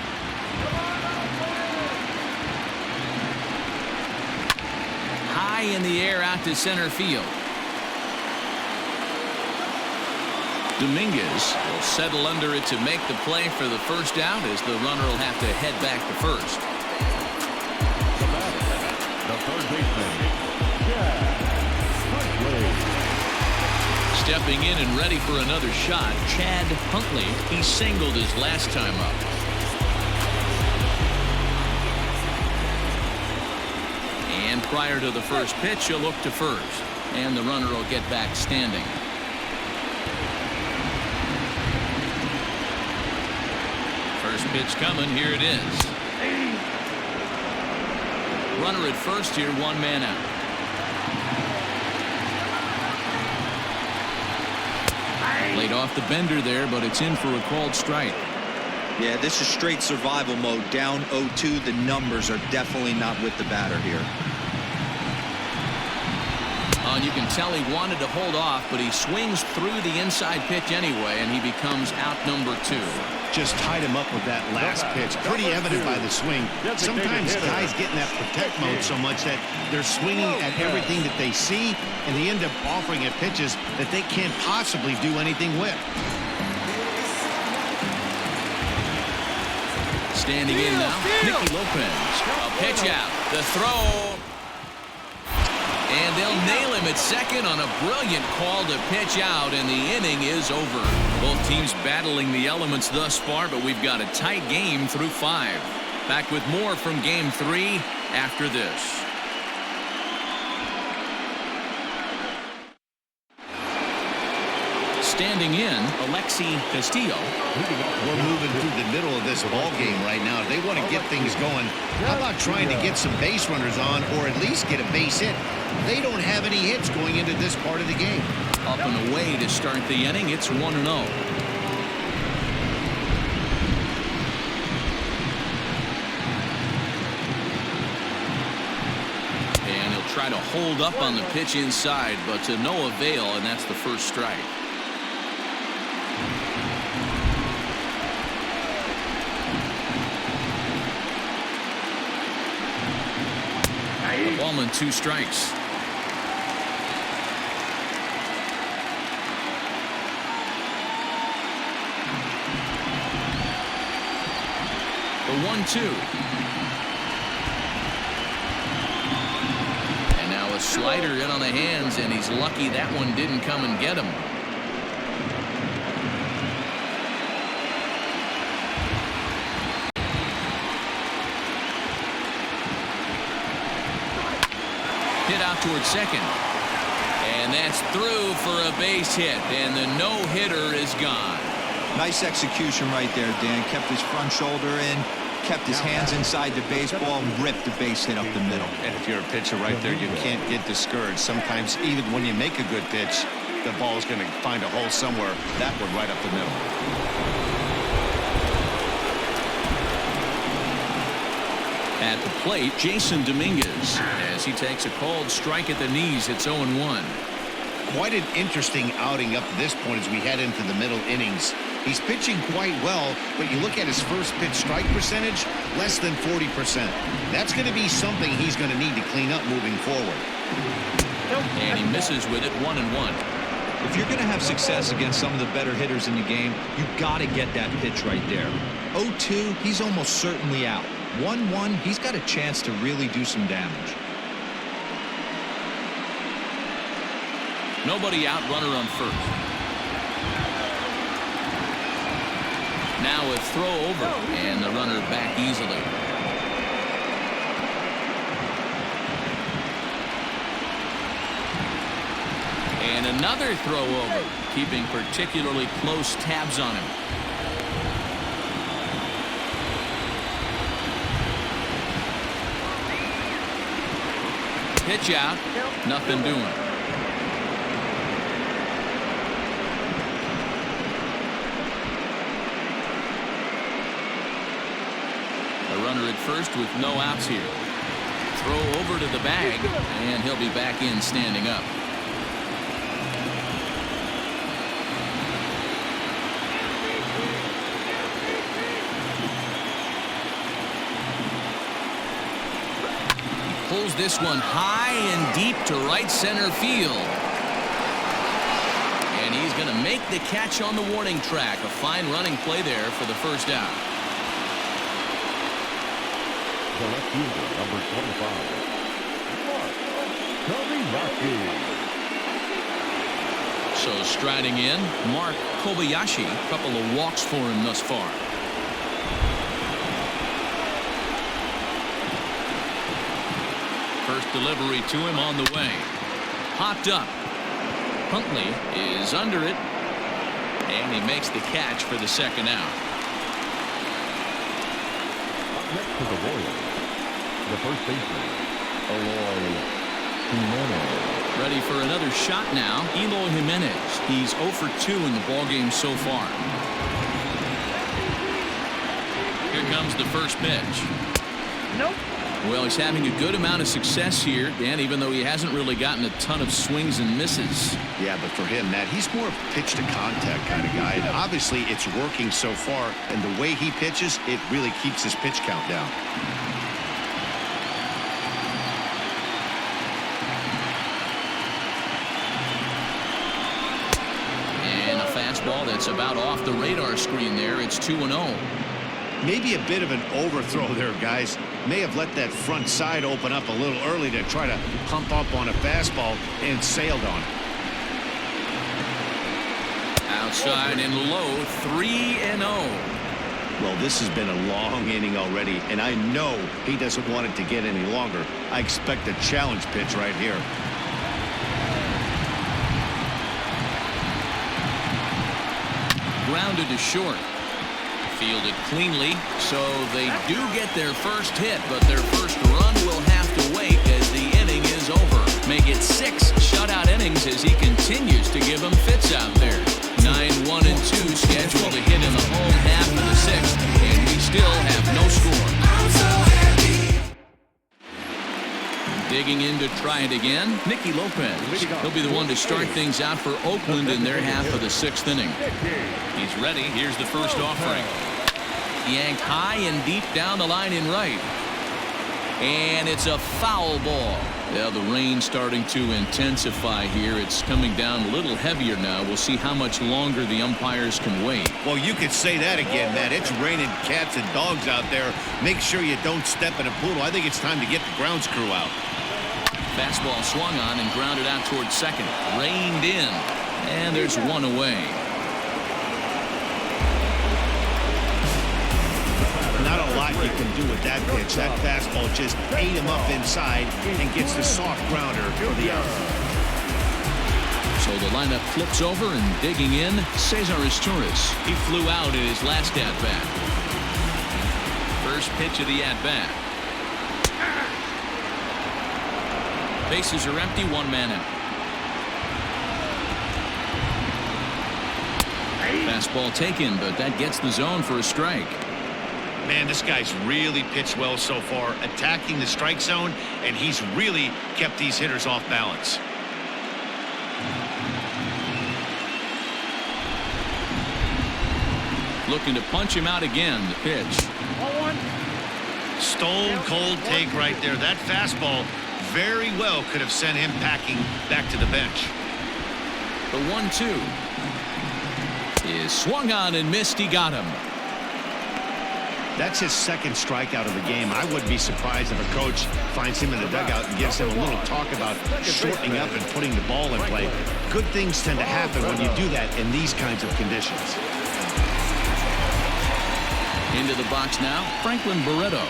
High in the air out to center field. Dominguez will settle under it to make the play for the first out, as the runner will have to head back to first. The third baseman, Stepping in and ready for another shot, Chad Huntley. He singled his last time up. And prior to the first pitch, he'll look to first. And the runner will get back standing. First pitch coming. Here it is. Runner at first here, 1 man out. Laid off the bender there, but it's in for a called strike. Yeah, this is straight survival mode. Down 0-2. The numbers are definitely not with the batter here. And you can tell he wanted to hold off, but he swings through the inside pitch anyway, and he becomes out number 2. Just tied him up with that last pitch. Pretty evident by the swing. Sometimes guys get in that protect mode so much that they're swinging at everything that they see, and they end up offering at pitches that they can't possibly do anything with. Standing in now, Nicky Lopez. A pitch out. The throw. And they'll nail him at second on a brilliant call to pitch out, and the inning is over. Both teams battling the elements thus far, but we've got a tight game through 5. Back with more from Game 3 after this. Standing in, Alexi Castillo. We're moving through the middle of this ball game right now. If they want to get things going, how about trying to get some base runners on or at least get a base hit? They don't have any hits going into this part of the game. Up and away to start the inning. It's 1-0. And he'll try to hold up on the pitch inside, but to no avail, and that's the first strike. Ballman 2 strikes. The 1-2. And now a slider in on the hands, and he's lucky that one didn't come and get him. Hit out towards second. And that's through for a base hit, and the no-hitter is gone. Nice execution right there, Dan. Kept his front shoulder in, kept his hands inside the baseball, and ripped the base hit up the middle. And if you're a pitcher right there, you can't get discouraged. Sometimes even when you make a good pitch, the ball's going to find a hole somewhere. That one right up the middle. At the plate, Jason Dominguez, as he takes a called strike at the knees. It's 0-1. Quite an interesting outing up to this point as we head into the middle innings. He's pitching quite well, but you look at his first pitch strike percentage, less than 40%. That's going to be something he's going to need to clean up moving forward. And he misses with it, 1-1. If you're going to have success against some of the better hitters in the game, you've got to get that pitch right there. 0-2, he's almost certainly out. 1-1, he's got a chance to really do some damage. Nobody out, runner on first. Now a throw over, and the runner back easily. And another throw over, keeping particularly close tabs on him. Pitch out, nothing doing. A runner at first with no outs here. Throw over to the bag, and he'll be back in standing up. Pulls this one high and deep to right center field. And he's going to make the catch on the warning track. A fine running play there for the first out. The left fielder, number 25, Mark Kobayashi. So striding in, Mark Kobayashi. A couple of walks for him thus far. First delivery to him on the way. Popped up. Huntley is under it, and he makes the catch for the second out. Up next to the Royals, the first baseman, Eloy Jimenez. Ready for another shot now, Eloy Jimenez. He's 0 for 2 in the ballgame so far. Here comes the first pitch. Nope. Well, he's having a good amount of success here, Dan, even though he hasn't really gotten a ton of swings and misses. Yeah, but for him, Matt, he's more of a pitch to contact kind of guy. And obviously, it's working so far. And the way he pitches, it really keeps his pitch count down. And a fastball that's about off the radar screen there. It's 2-0. Maybe a bit of an overthrow there, guys. May have let that front side open up a little early to try to pump up on a fastball and sailed on it. Outside and low, 3-0. Well, this has been a long inning already, and I know he doesn't want it to get any longer. I expect a challenge pitch right here. Grounded to short. Fielded cleanly, so they do get their first hit, but their first run will have to wait as the inning is over. Make it 6 shutout innings as he continues to give them fits out there. 9-1-2 scheduled to hit in the home half of the 6th, and we still have no score. Digging in to try it again, Nicky Lopez. He'll be the one to start things out for Oakland in their half of the 6th inning. He's ready. Here's the first offering. Yanked high and deep down the line in right. And it's a foul ball. Yeah, the rain starting to intensify here. It's coming down a little heavier now. We'll see how much longer the umpires can wait. Well, you could say that again, Matt. It's raining cats and dogs out there. Make sure you don't step in a poodle. I think it's time to get the grounds crew out. Fastball swung on and grounded out towards second. Reined in. And there's one away. Not a lot you can do with that pitch. That fastball just ate him up inside and gets the soft grounder for the out. So the lineup flips over and digging in, Cesar Torres. He flew out in his last at-bat. First pitch of the at-bat. Bases are empty, 1 man out. Fastball taken, but that gets the zone for a strike. Man, this guy's really pitched well so far, attacking the strike zone, and he's really kept these hitters off balance. Looking to punch him out again. The pitch. Stone cold take right there. That fastball very well could have sent him packing back to the bench. The 1-2 is swung on and missed. He got him. That's his second strikeout of the game. I wouldn't be surprised if a coach finds him in the dugout and gives him a little talk about shortening up and putting the ball in play. Good things tend to happen when you do that in these kinds of conditions. Into the box now, Franklin Barreto.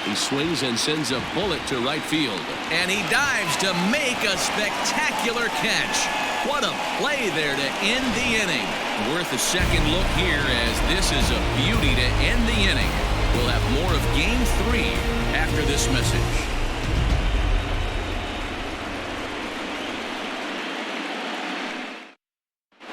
He swings and sends a bullet to right field. And he dives to make a spectacular catch. What a play there to end the inning. Worth a second look here as this is a beauty to end the inning. We'll have more of Game 3 after this message.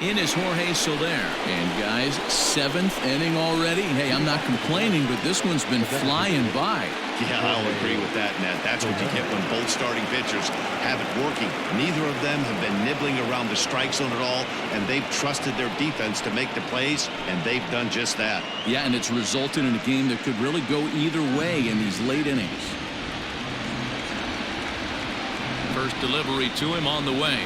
In is Jorge Soler. And guys, 7th inning already. Hey, I'm not complaining, but this one's been flying by. Yeah, I'll agree with that, Nat. That's what you get when both starting pitchers have it working. Neither of them have been nibbling around the strike zone at all, and they've trusted their defense to make the plays, and they've done just that. Yeah, and it's resulted in a game that could really go either way in these late innings. First delivery to him on the way.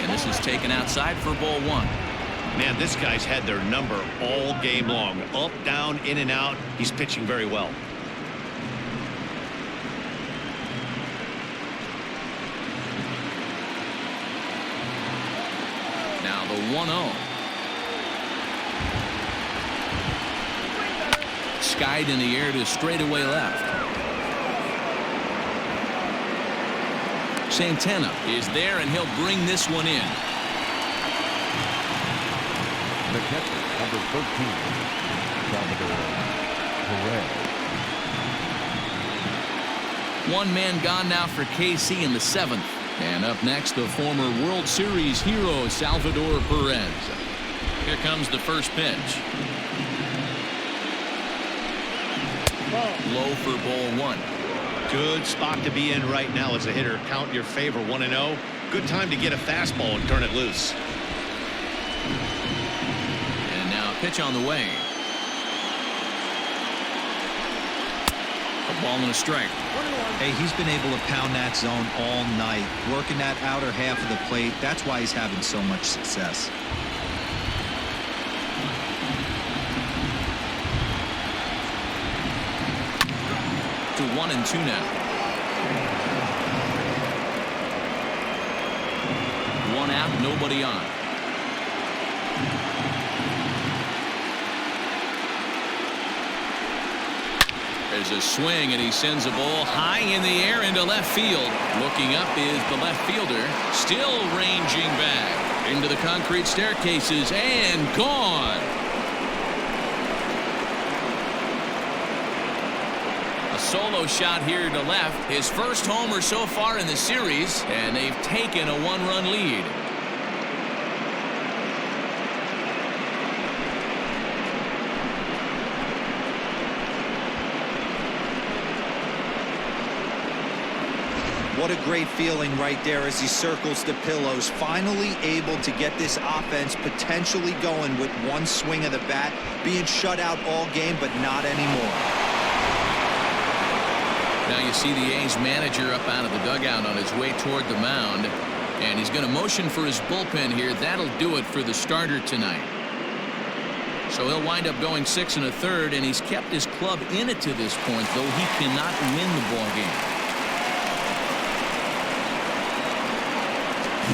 And this is taken outside for ball 1. Man, this guy's had their number all game long. Up, down, in and out. He's pitching very well. Now the 1-0. Skied in the air to straightaway left. Santana is there, and he'll bring this one in. The catcher, number 13, Salvador Perez. 1 man gone now for KC in the 7th. And up next, the former World Series hero, Salvador Perez. Here comes the first pitch. low for ball one. Good spot to be in right now as a hitter. Count your favor 1-0. Good time to get a fastball and turn it loose. And now a pitch on the way. A ball and a strike. Hey, he's been able to pound that zone all night, working that outer half of the plate. That's why he's having so much success. To 1-2 now. 1 out, nobody on. There's a swing, and he sends a ball high in the air into left field. Looking up is the left fielder, still ranging back into the concrete staircases, and gone. A solo shot here to left, his first homer so far in the series, and they've taken a 1-run lead. What a great feeling right there as he circles the pillows, finally able to get this offense potentially going with one swing of the bat, being shut out all game, but not anymore. Now you see the A's manager up out of the dugout on his way toward the mound, and he's going to motion for his bullpen here. That'll do it for the starter tonight. So he'll wind up going 6 1/3, and he's kept his club in it to this point, though he cannot win the ball game.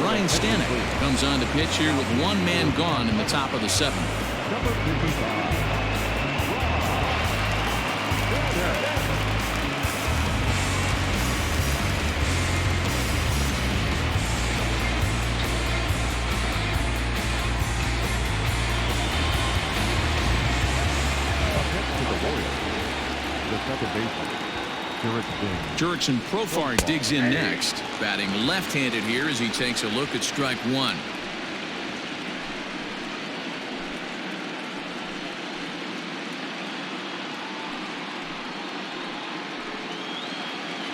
Ryan Stanek comes on to pitch here with 1 man gone in the top of the 7th. Number 55. To the Royals, the second baseman, Jurickson Profar digs in next, batting left-handed here as he takes a look at strike 1.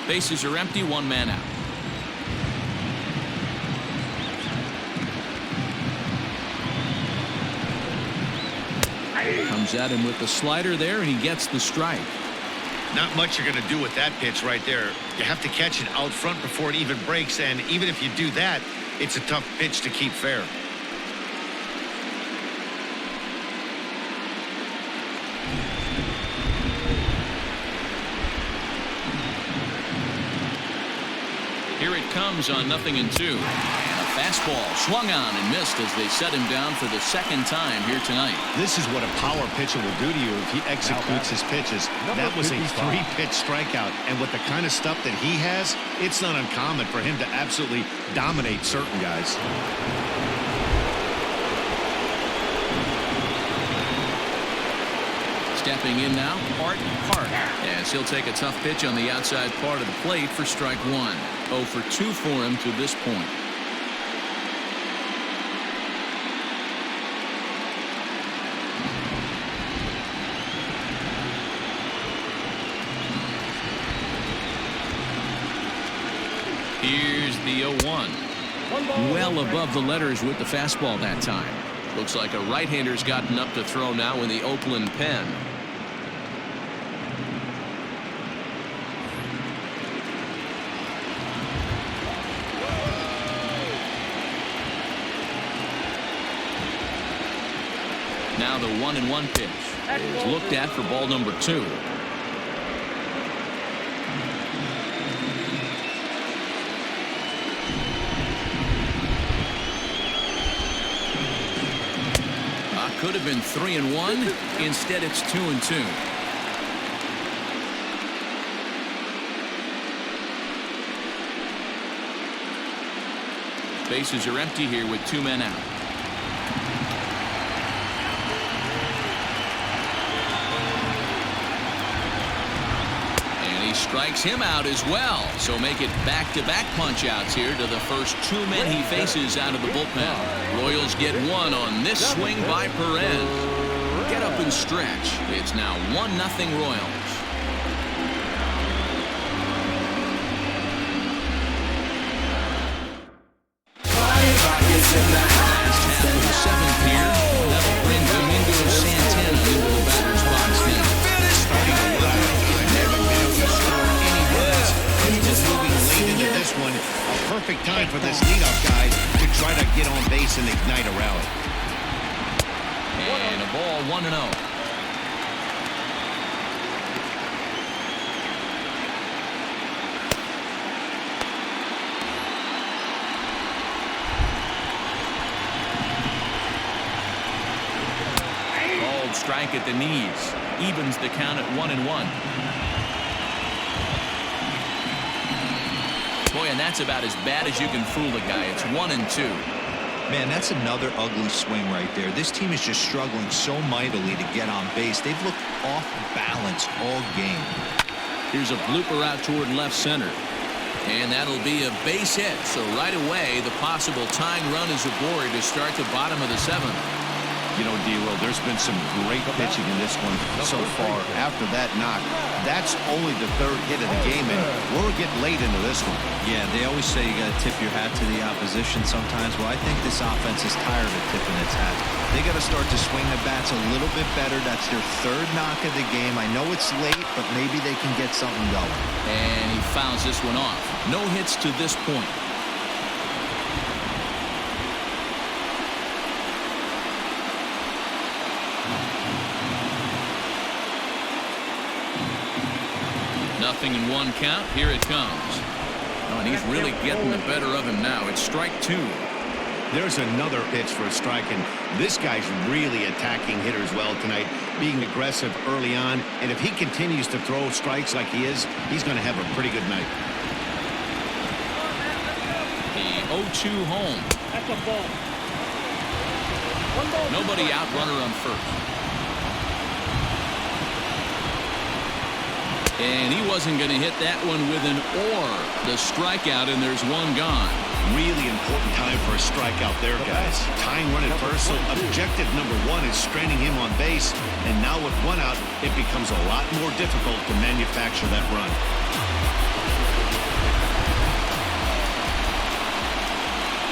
Bases are empty, 1 man out. Comes at him with the slider there, and he gets the strike. Not much you're going to do with that pitch right there. You have to catch it out front before it even breaks, and even if you do that, it's a tough pitch to keep fair. Here it comes on 0-2. A fastball swung on and missed as they set him down for the second time here tonight. This is what a power pitcher will do to you if he executes his pitches. That was a 3-pitch strikeout, and with the kind of stuff that he has, it's not uncommon for him to absolutely dominate certain guys. Stepping in now, Art Hart, as he'll take a tough pitch on the outside part of the plate for strike 1. 0 for 2 for him to this point. Here's the 0-1. Well above the letters with the fastball that time. Looks like a right-hander's gotten up to throw now in the Oakland pen. Now the 1-1 pitch is looked at for ball number 2. Could have been 3-1. Instead, it's 2-2. Bases are empty here with 2 men out. And he strikes him out as well. So make it back-to-back punch-outs here to the first 2 men he faces out of the bullpen. Royals get 1 on this swing by Perez. Get up and stretch. It's now 1-0 Royals. perfect time for this leadoff guy to try to get on base and ignite a rally. And a ball, 1-0. Called strike at the knees. Evens the count at 1-1. Boy, and that's about as bad as you can fool a guy. It's 1-2. Man, that's another ugly swing right there. This team is just struggling so mightily to get on base. They've looked off balance all game. Here's a blooper out toward left center. And that'll be a base hit. So right away, the possible tying run is aboard to start the bottom of the 7th. You know, D-Roll, there's been some great pitching in this one so far. After that knock, that's only the 3rd hit of the game, and we're getting late into this one. Yeah, they always say you got to tip your hat to the opposition sometimes. Well, I think this offense is tired of tipping its hat. They got to start to swing the bats a little bit better. That's their 3rd knock of the game. I know it's late, but maybe they can get something going. And he fouls this one off. No hits to this point. Nothing in 1 count. Here it comes. Oh, and he's really getting the better of him now. It's strike 2. There's another pitch for a strike, and this guy's really attacking hitters well tonight, being aggressive early on. And if he continues to throw strikes like he is, he's going to have a pretty good night. The 0-2 home. That's a ball. 1 ball. Nobody out, runner on first. And he wasn't going to hit that one with an or. The strikeout, and there's 1 gone. Really important time for a strikeout there, guys. Tying run at first, so objective number 1 is straining him on base. And now with 1 out, it becomes a lot more difficult to manufacture that run.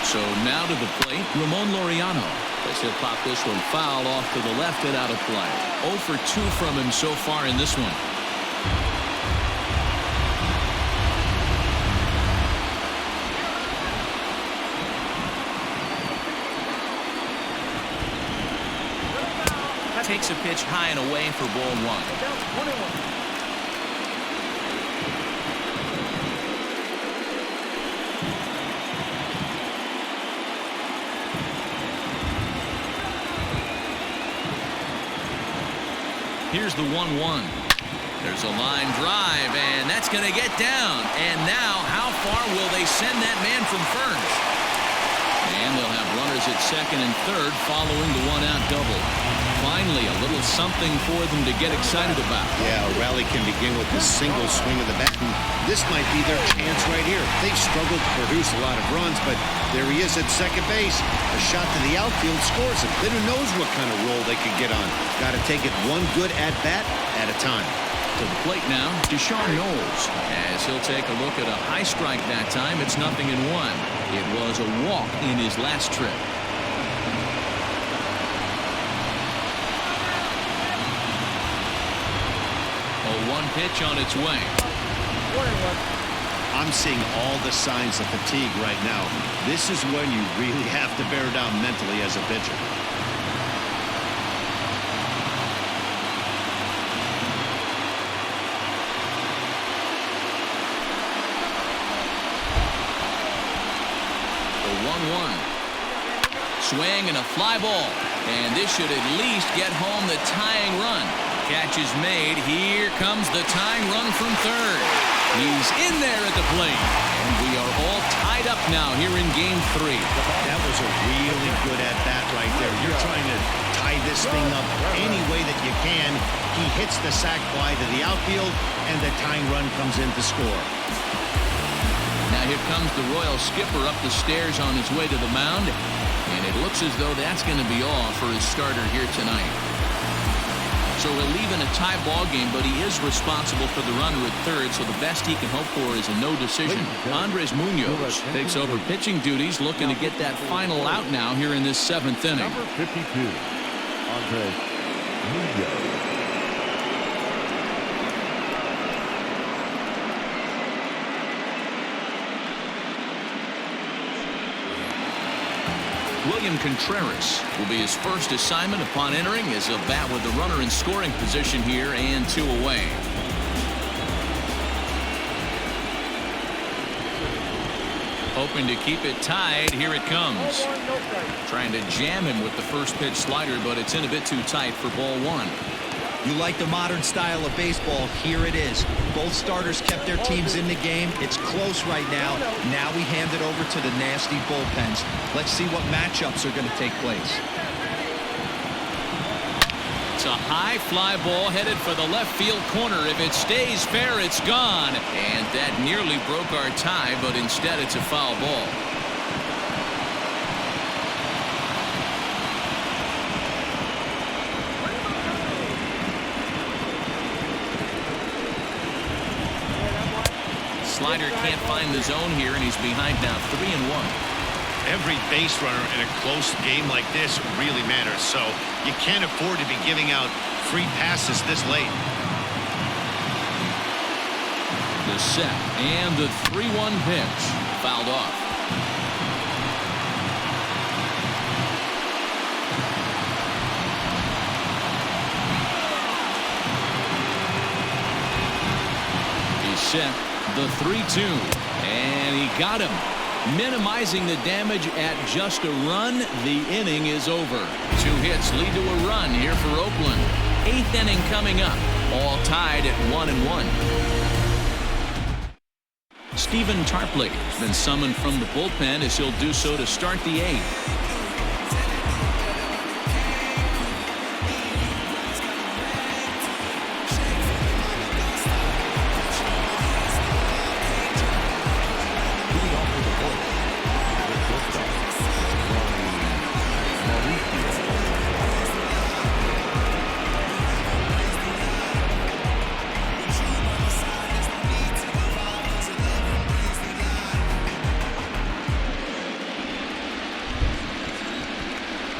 So now to the plate, Ramon Laureano. As he'll pop this one foul off to the left and out of play. 0 for 2 from him so far in this one. Takes a pitch high and away for ball 1. Here's the 1-1. There's a line drive, and that's going to get down. And now, how far will they send that man from first? And they'll have runners at 2nd and 3rd following the 1-out double. Finally, a little something for them to get excited about. Yeah, a rally can begin with a single swing of the bat, and this might be their chance right here. They've struggled to produce a lot of runs, but there he is at second base. A shot to the outfield scores him. Then who knows what kind of roll they could get on. Got to take it one good at-bat at a time. To the plate now, Deshaun Knowles, as he'll take a look at a high strike that time. It's 0-1. It was a walk in his last trip. A 1 pitch on its way. 1-1. I'm seeing all the signs of fatigue right now. This is when you really have to bear down mentally as a pitcher. The 1-1. Swing and a fly ball. And this should at least get home the tying run. Catch is made. Here comes the tying run from 3rd. He's in there at the plate. And we are all tied up now here in Game 3. That was a really good at-bat right there. You're trying to tie this thing up any way that you can. He hits the sac fly to the outfield, and the tying run comes in to score. Now here comes the Royal skipper up the stairs on his way to the mound. And it looks as though that's going to be all for his starter here tonight. So he'll leave in a tie ball game, but he is responsible for the runner at 3rd, so the best he can hope for is a no decision. Andres Munoz takes over pitching duties, looking to get that final out now here in this 7th inning. Number 52, Andres Munoz. William Contreras will be his first assignment upon entering as he'll bat with the runner in scoring position here and 2 away. Hoping to keep it tied. Here it comes. Trying to jam him with the first pitch slider, but it's in a bit too tight for ball 1. You like the modern style of baseball. Here it is. Both starters kept their teams in the game. It's close right now. Now we hand it over to the nasty bullpens. Let's see what matchups are going to take place. It's a high fly ball headed for the left field corner. If it stays fair, it's gone. And that nearly broke our tie, but instead it's a foul ball. Slider can't find the zone here, and he's behind now 3-1. Every base runner in a close game like this really matters, so you can't afford to be giving out free passes this late. The set and the 3-1 pitch fouled off. He's set the 3-2, and he got him. Minimizing the damage at just a run. The inning is over. 2 hits lead to a run here for Oakland. 8th inning coming up. All tied at 1-1. Stephen Tarpley has been summoned from the bullpen as he'll do so to start the 8th.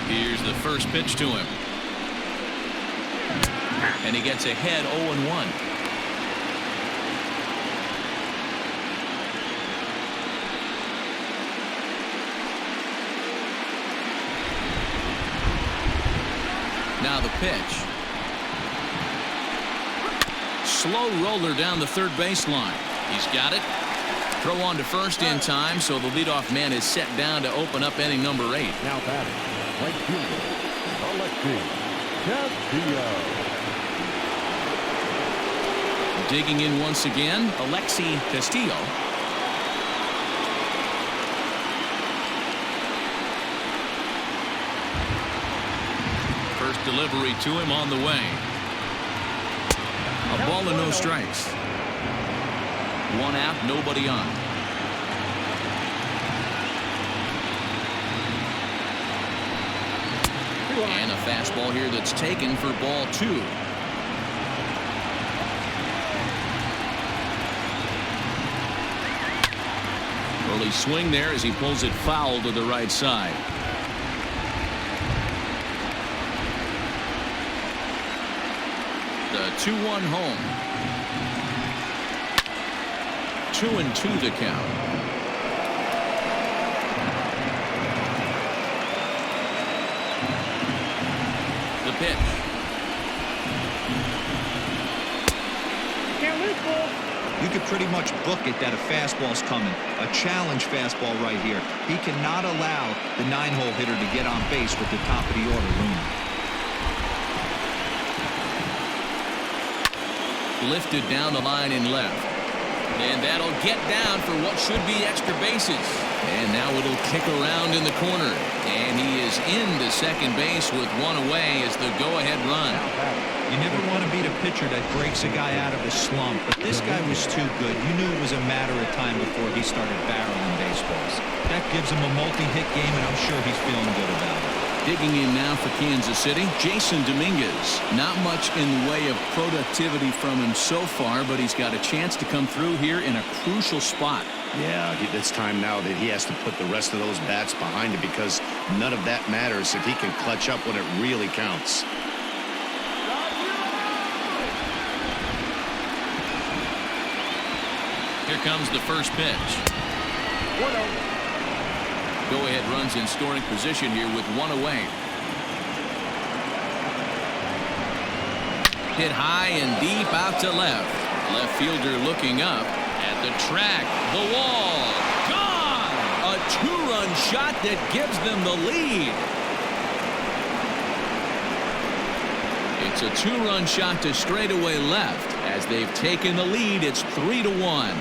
Here's the first pitch to him. And he gets ahead 0-1. Now the pitch. Slow roller down the third baseline. He's got it. Throw on to first in time, so the leadoff man is set down to open up inning number 8. Now batting, right fielder, Alexi Castillo. Digging in once again, Alexi Castillo. First delivery to him on the way. A ball and no strikes. 1 out, nobody on. And a fastball here that's taken for ball 2. Early swing there as he pulls it foul to the right side. The 2-1 home. 2-2 the count. The pitch. Can't lose, ball. You could pretty much book it that a fastball's coming. A challenge fastball right here. He cannot allow the 9-hole hitter to get on base with the top of the order looming. Lifted down the line in left. And that'll get down for what should be extra bases. And now it'll kick around in the corner. And he is into second base with 1 away as the go-ahead run. You never want to beat a pitcher that breaks a guy out of a slump, but this guy was too good. You knew it was a matter of time before he started barreling baseballs. That gives him a multi-hit game, and I'm sure he's feeling good about it. Digging in now for Kansas City, Jason Dominguez. Not much in the way of productivity from him so far, but he's got a chance to come through here in a crucial spot. Yeah, it's time now that he has to put the rest of those bats behind him because none of that matters if he can clutch up when it really counts. Here comes the first pitch. Go-ahead runs in scoring position here with one away. Hit high and deep out to left. Left fielder looking up at the track. The wall. Gone! A two-run shot that gives them the lead. It's a two-run shot to straightaway left. As they've taken the lead, it's 3-1.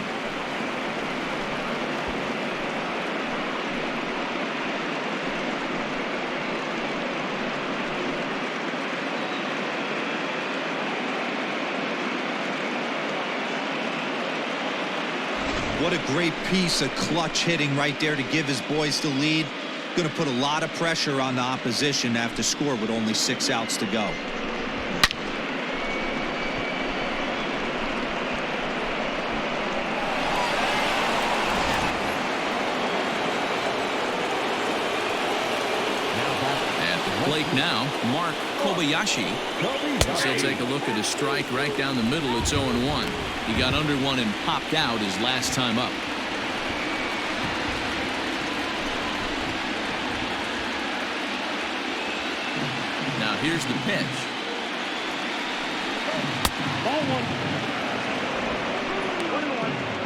What a great piece of clutch hitting right there to give his boys the lead. Going to put a lot of pressure on the opposition to have to score with only 6 outs to go. At the plate now, Mark Kobayashi. He'll take a look at his strike right down the middle. It's 0-1. He got under one and popped out his last time up. Now here's the pitch. Ball 1. 1-1.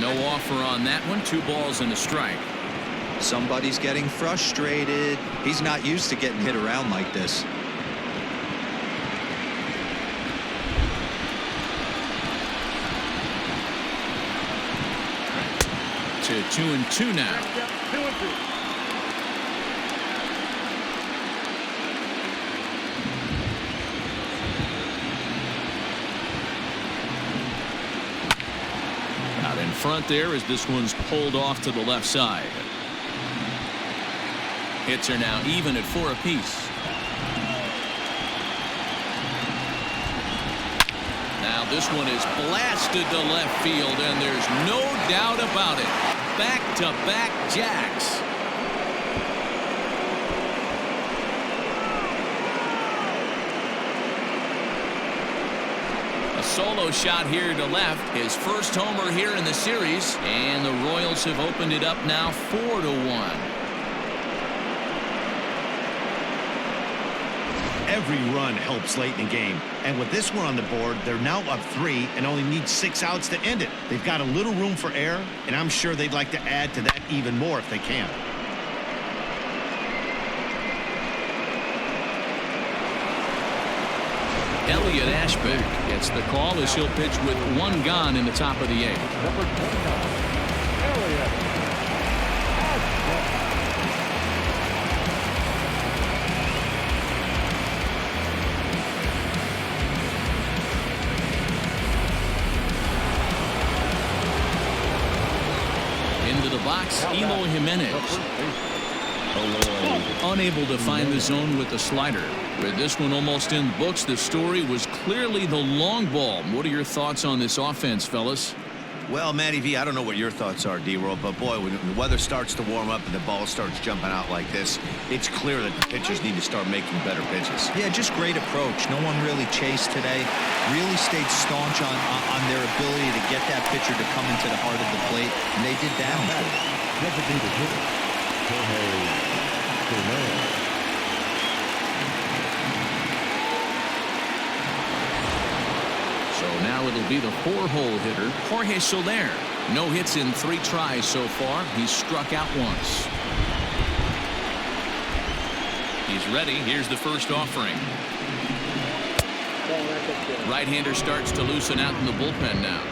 No offer on that one. 2 balls and a strike. Somebody's getting frustrated. He's not used to getting hit around like this. To 2-2 now. 2-2. Out in front there as this one's pulled off to the left side. Hits are now even at 4 apiece. Now this one is blasted to left field, and there's no doubt about it. Back-to-back jacks. A solo shot here to left. His first homer here in the series, and the Royals have opened it up now 4-1. Every run helps late in the game, and with this one on the board, they're now up 3 and only need 6 outs to end it. They've got a little room for error, and I'm sure they'd like to add to that even more if they can. Elliott Ashbeck gets the call as he'll pitch with 1 gone in the top of the 8th. Number 29, Elliott Ashbeck. Into the box, Eloy Jimenez. Unable to find the zone with the slider. With this one almost in the books, the story was clearly the long ball. What are your thoughts on this offense, fellas? Well, Matty V, I don't know what your thoughts are, D-Roll, but boy, when the weather starts to warm up and the ball starts jumping out like this, it's clear that the pitchers need to start making better pitches. Yeah, just great approach. No one really chased today. Really stayed staunch on their ability to get that pitcher to come into the heart of the plate, and they did that on full. Designated hitter, Jorge Soler. So now it'll be the 4-hole hitter, Jorge Soler. No hits in 3 tries so far. He's struck out once. He's ready. Here's the first offering. Right-hander starts to loosen out in the bullpen now.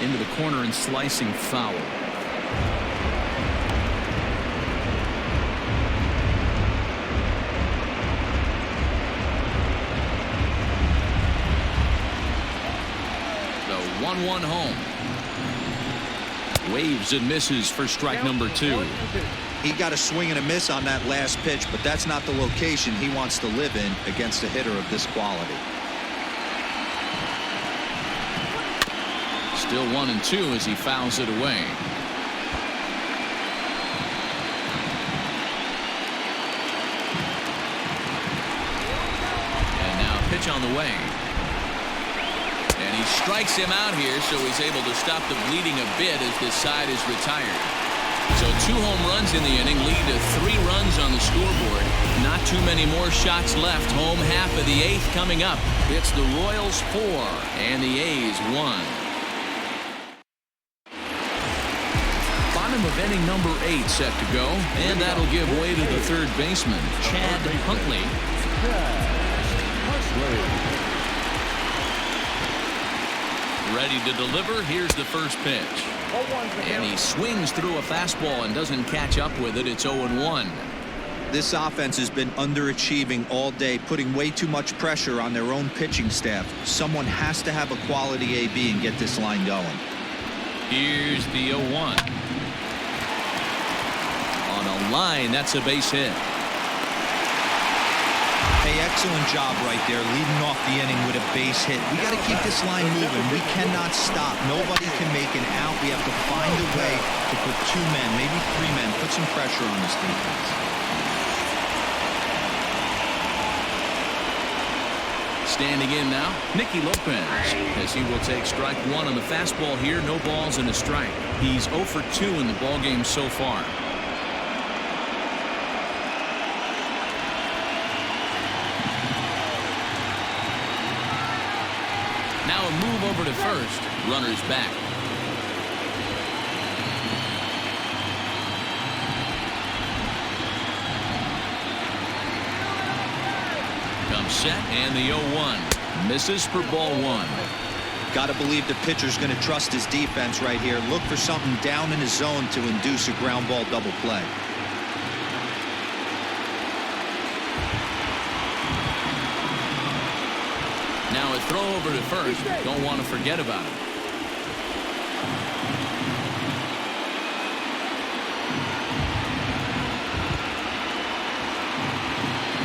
Into the corner and slicing foul. The 1-1 home. Waves and misses for strike number 2. He got a swing and a miss on that last pitch, but that's not the location he wants to live in against a hitter of this quality. Still 1-2 as he fouls it away. And now pitch on the way. And he strikes him out here, so he's able to stop the bleeding a bit as this side is retired. So 2 home runs in the inning lead to 3 runs on the scoreboard. Not too many more shots left. Home half of the 8th coming up. It's the Royals 4 and the A's 1. Bottom of inning number 8 set to go, and that'll give way to the third baseman, Chad Huntley. Ready to deliver. Here's the first pitch. And he swings through a fastball and doesn't catch up with it. It's 0-1. This offense has been underachieving all day, putting way too much pressure on their own pitching staff. Someone has to have a quality AB and get this line going. Here's the 0-1. On a line, that's a base hit. Hey, excellent job right there, leading off the inning with a base hit. We got to keep this line moving. We cannot stop. Nobody can make an out. We have to find a way to put 2 men, maybe 3 men, put some pressure on this defense. Standing in now, Nicky Lopez, as he will take strike 1 on the fastball here. No balls and a strike. He's 0 for 2 in the ballgame so far. Now a move over to first. Runners back. Comes set, and the 0-1 misses for ball 1. Got to believe the pitcher's going to trust his defense right here. Look for something down in his zone to induce a ground ball double play. Now a throw over to first. Don't want to forget about it.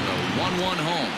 The 1-1 home.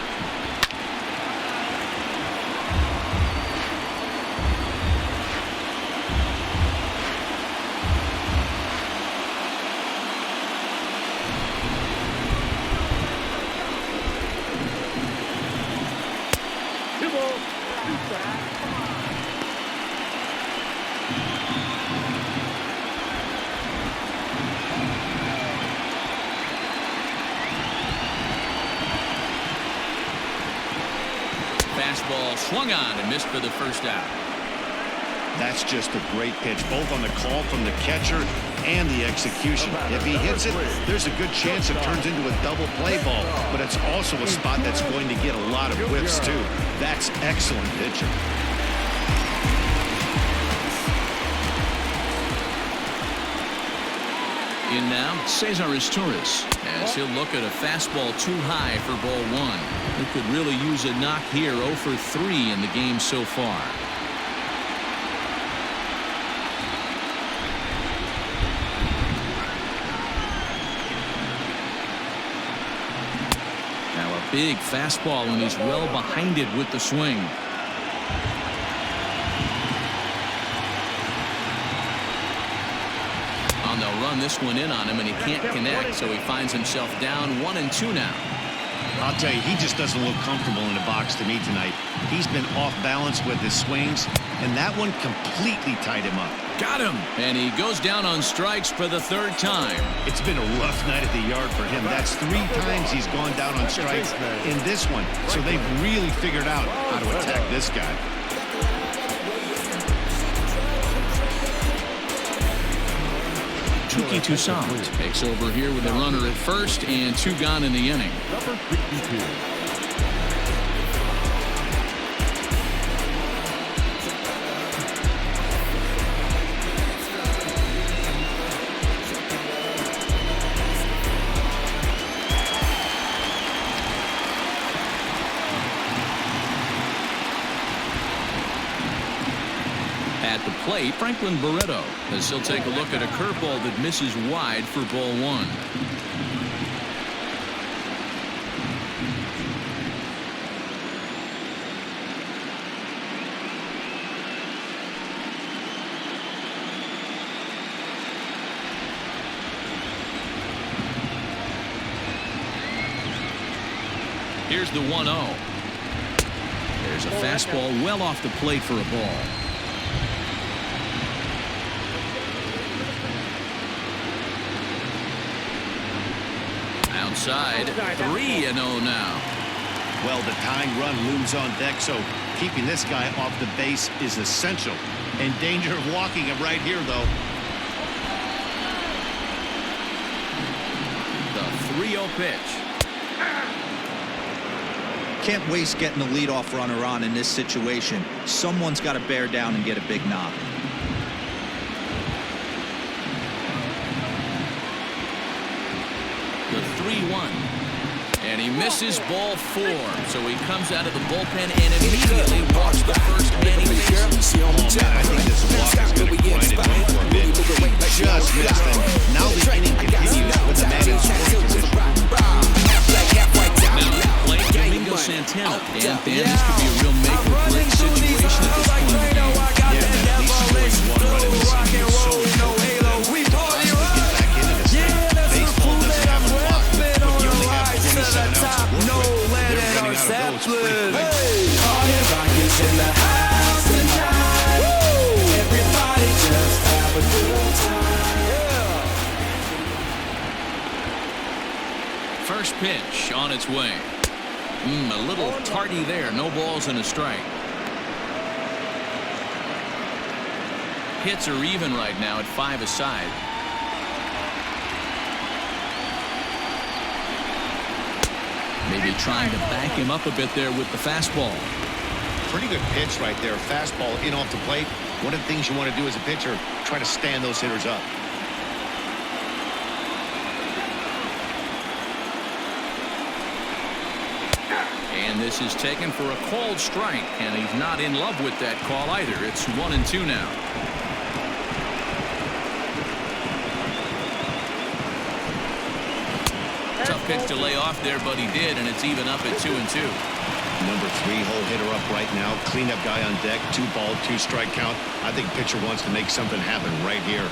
Fastball swung on and missed for the first out. That's just a great pitch, both on the call from the catcher and the execution. If he hits it, there's a good chance it turns into a double play ball, but it's also a spot that's going to get a lot of whiffs too. That's excellent pitching. In now, Cesar Torres, as he'll look at a fastball too high for ball 1. He could really use a knock here. 0 for 3 in the game so far. Now a big fastball, and he's well behind it with the swing. They'll run this one in on him, and he can't connect, so he finds himself down 1-2 now. I'll tell you, he just doesn't look comfortable in the box to me tonight. He's been off balance with his swings, and that one completely tied him up. Got him, and he goes down on strikes for the 3rd time. It's been a rough night at the yard for him. That's 3 times he's gone down on strikes in this one, so they've really figured out how to attack this guy. Tuki Toussaint takes over here with a runner at first and 2 gone in the inning. Number 62. At the plate, plate, Franklin Barreto, as he'll take a look at a curveball that misses wide for ball one. Here's the 1-0. There's a fastball well off the plate for a ball. Outside, 3-0 now. Well, the tying run looms on deck, so keeping this guy off the base is essential. In danger of walking him right here, though. The 3-0 pitch. Can't waste getting the leadoff runner on in this situation. Someone's got to bear down and get a big knock. The 3-1. And he misses ball 4. So he comes out of the bullpen and immediately walks the first man he faces. I think this walk is going to grind it home for a bit. He just missed him. Now the inning continues with the man in scoring position. Now, play Domingo Santana. And Dan, this could be a real make-or-break situation at this point in the game. Yeah, man, at least scoring one run in this inning is so important. Get back into this thing. Baseball doesn't have a clock, but you only have 27 outs to work with. They're running out of those pretty quick. First pitch on its way. A little tardy there. No balls and a strike. Hits are even right now at 5 aside. Maybe trying to back him up a bit there with the fastball. Pretty good pitch right there. Fastball in off the plate. One of the things you want to do as a pitcher, try to stand those hitters up. And this is taken for a called strike, and he's not in love with that call either. It's 1-2 now. Tough pitch to lay off there, but he did, and it's even up at 2-2. Number 3 hole hitter up right now. Cleanup guy on deck. 2 ball, 2 strike count. I think pitcher wants to make something happen right here.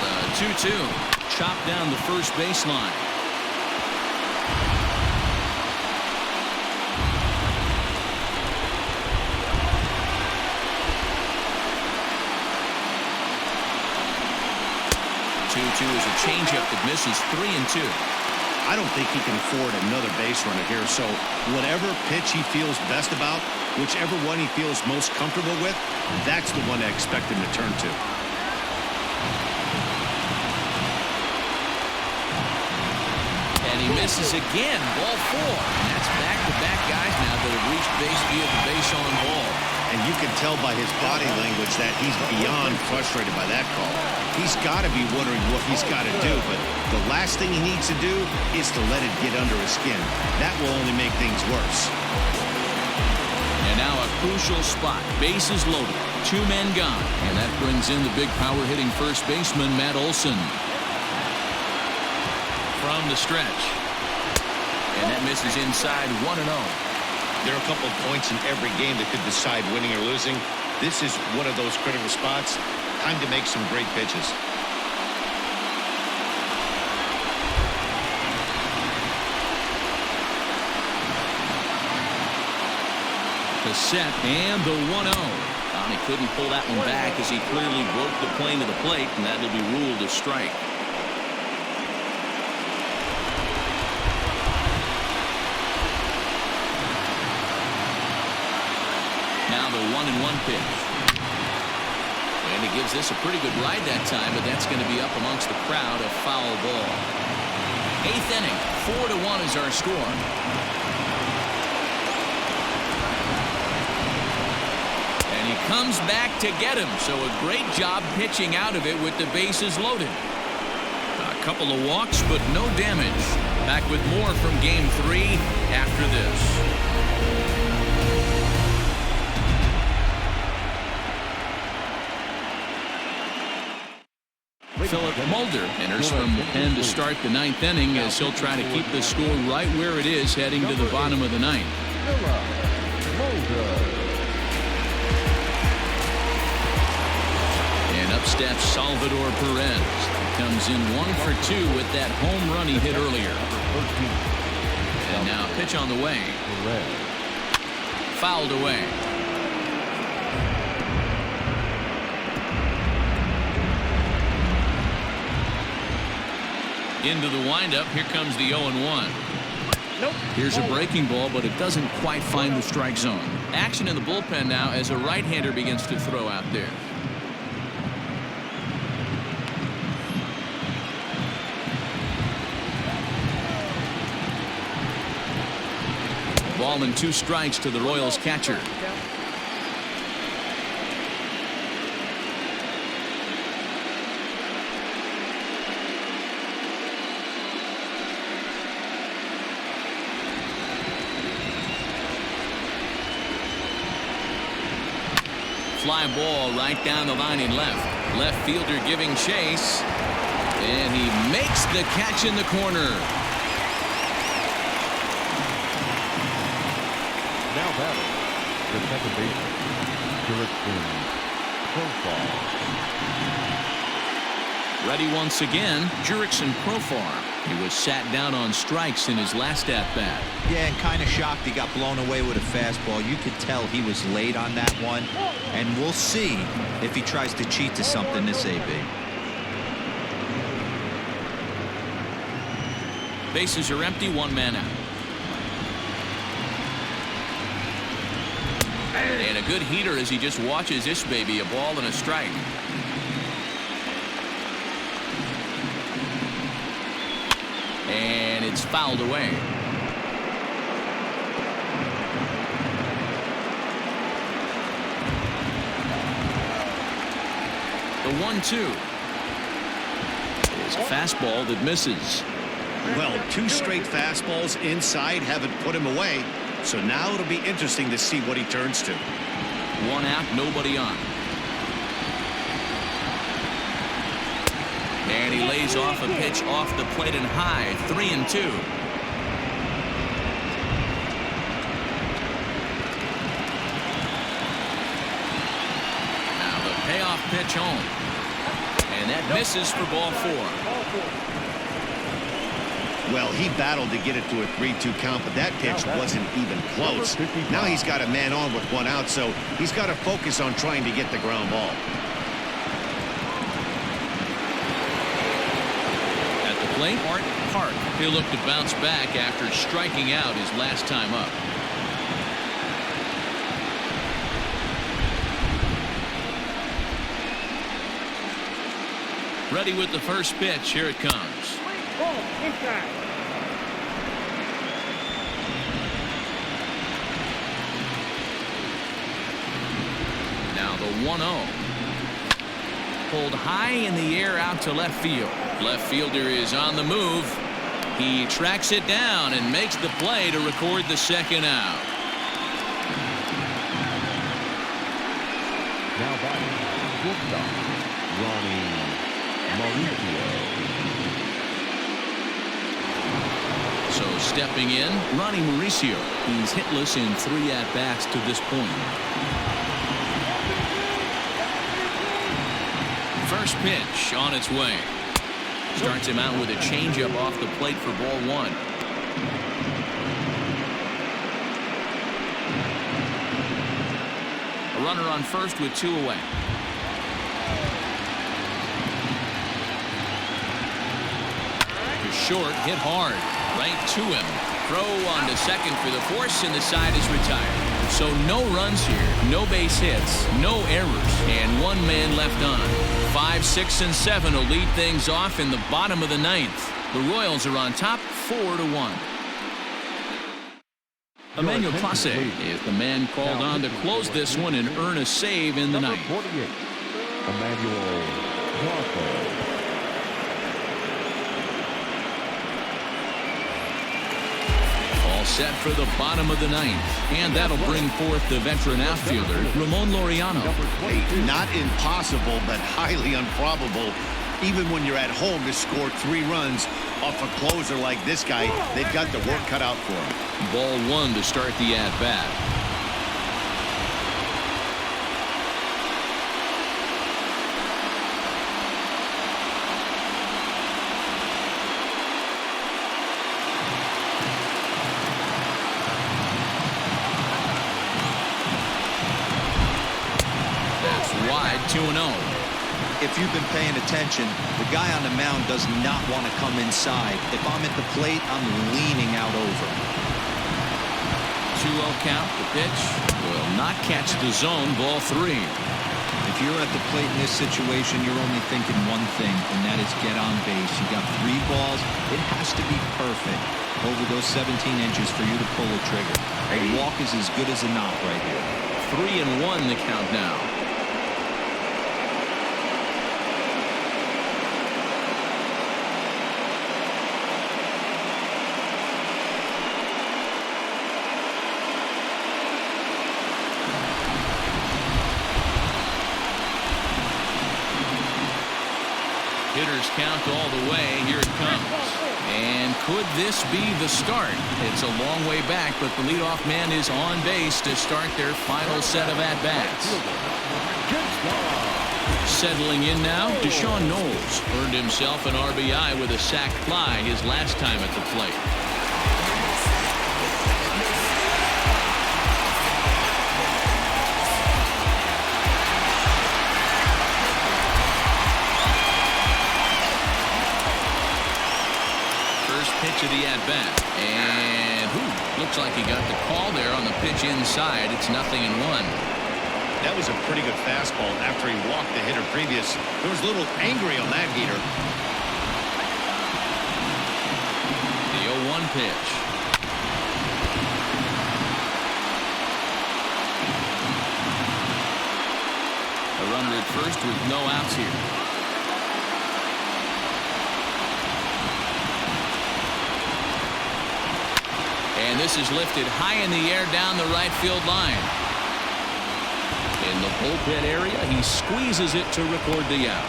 The 2-2. Chopped down the first baseline. Is a changeup that misses 3-2. I don't think he can afford another base runner here, so whatever pitch he feels best about, whichever one he feels most comfortable with, that's the one I expect him to turn to. And he misses again. Ball 4. And that's back-to-back guys now that have reached base via the base on ball. And you can tell by his body language that he's beyond frustrated by that call. He's got to be wondering what he's got to do, but the last thing he needs to do is to let it get under his skin. That will only make things worse. And now a crucial spot. Bases loaded. 2 men gone. And that brings in the big power-hitting first baseman, Matt Olson. From the stretch. And that misses inside 1-0. There are a couple of points in every game that could decide winning or losing. This is one of those critical spots. Time to make some great pitches. The set and the 1-0. He couldn't pull that one back as he clearly broke the plane of the plate, and that'll be ruled a strike. Now the 1-1 pitch. And he gives this a pretty good ride that time, but that's going to be up amongst the crowd, a foul ball. 8th inning, 4-1 is our score. And he comes back to get him, so a great job pitching out of it with the bases loaded. A couple of walks, but no damage. Back with more from Game 3 after this. Philip Mulder enters from the pen to start the ninth inning as he'll try to keep the score right where it is heading to the bottom of the ninth. And up steps Salvador Perez. He comes in 1 for 2 with that home run he hit earlier. And now pitch on the way. Fouled away. Into the windup. Here comes the 0-1. Nope. Here's a breaking ball, but it doesn't quite find the strike zone. Action in the bullpen now as a right-hander begins to throw out there. Ball and 2 strikes to the Royals catcher. Fly ball right down the line in left. Left fielder giving chase. And he makes the catch in the corner. Now batting, the second baseman, Jurickson Profar. Ready once again, Jurickson Profar. He was sat down on strikes in his last at-bat. Yeah, and kind of shocked he got blown away with a fastball. You could tell he was late on that one. And we'll see if he tries to cheat to something this AB. Bases are empty, 1 man out. And a good heater as he just watches this baby, a ball and a strike. And it's fouled away. The 1-2 is a fastball that misses. Well, 2 straight fastballs inside haven't put him away. So now it'll be interesting to see what he turns to. 1 out, nobody on. And he lays off a pitch off the plate and high. 3-2. Now the payoff pitch home. And that misses for ball 4. Well, he battled to get it to a 3-2 count, but that pitch wasn't even close. Now he's got a man on with 1 out, so he's got to focus on trying to get the ground ball. At the plate, Art Park. He'll look to bounce back after striking out his last time up. Ready with the first pitch. Here it comes. Inside. Now the 1-0. Pulled high in the air out to left field. Left fielder is on the move. He tracks it down and makes the play to record the second out. Now batting, shortstop, Ronnie Mauricio. So stepping in, Ronnie Mauricio. He's hitless in 3 at-bats to this point. First pitch on its way. Starts him out with a changeup off the plate for ball 1. A runner on first with 2 away. To short, hit hard. Right to him. Throw on to second for the force, and the side is retired. So no runs here, no base hits, no errors, and 1 man left on. 5, 6, and 7 will lead things off in the bottom of the 9th. The Royals are on top 4-1. Emmanuel Clase is the man called on to close this one and earn a save in the 9th. 48, Emmanuel Clase. set for the bottom of the ninth. And that'll bring forth the veteran outfielder, Ramon Laureano. Hey, not impossible, but highly improbable. Even when you're at home to score 3 runs off a closer like this guy, they've got the work cut out for him. Ball 1 to start the at-bat. That's wide, 2-0. If you've been paying attention, the guy on the mound does not want to come inside. If I'm at the plate, I'm leaning out over. 2-0 count. The pitch will not catch the zone. Ball 3. If you're at the plate in this situation, you're only thinking one thing, and that is get on base. You got 3 balls. It has to be perfect over those 17 inches for you to pull a trigger. A walk is as good as a knock right here. 3-1 the count now. Hitters count all the way. Here it comes. And could this be the start? It's a long way back, but the leadoff man is on base to start their final set of at-bats. Settling in now, Deshaun Knowles earned himself an RBI with a sac fly his last time at the plate. Pitch of the at-bat, and looks like he got the call there on the pitch inside. It's 0-1. That was a pretty good fastball after he walked the hitter previous. There was a little angry on that heater. The 0-1 pitch. A runner at first with no outs here. And this is lifted high in the air down the right field line. In the bullpen area, he squeezes it to record the out.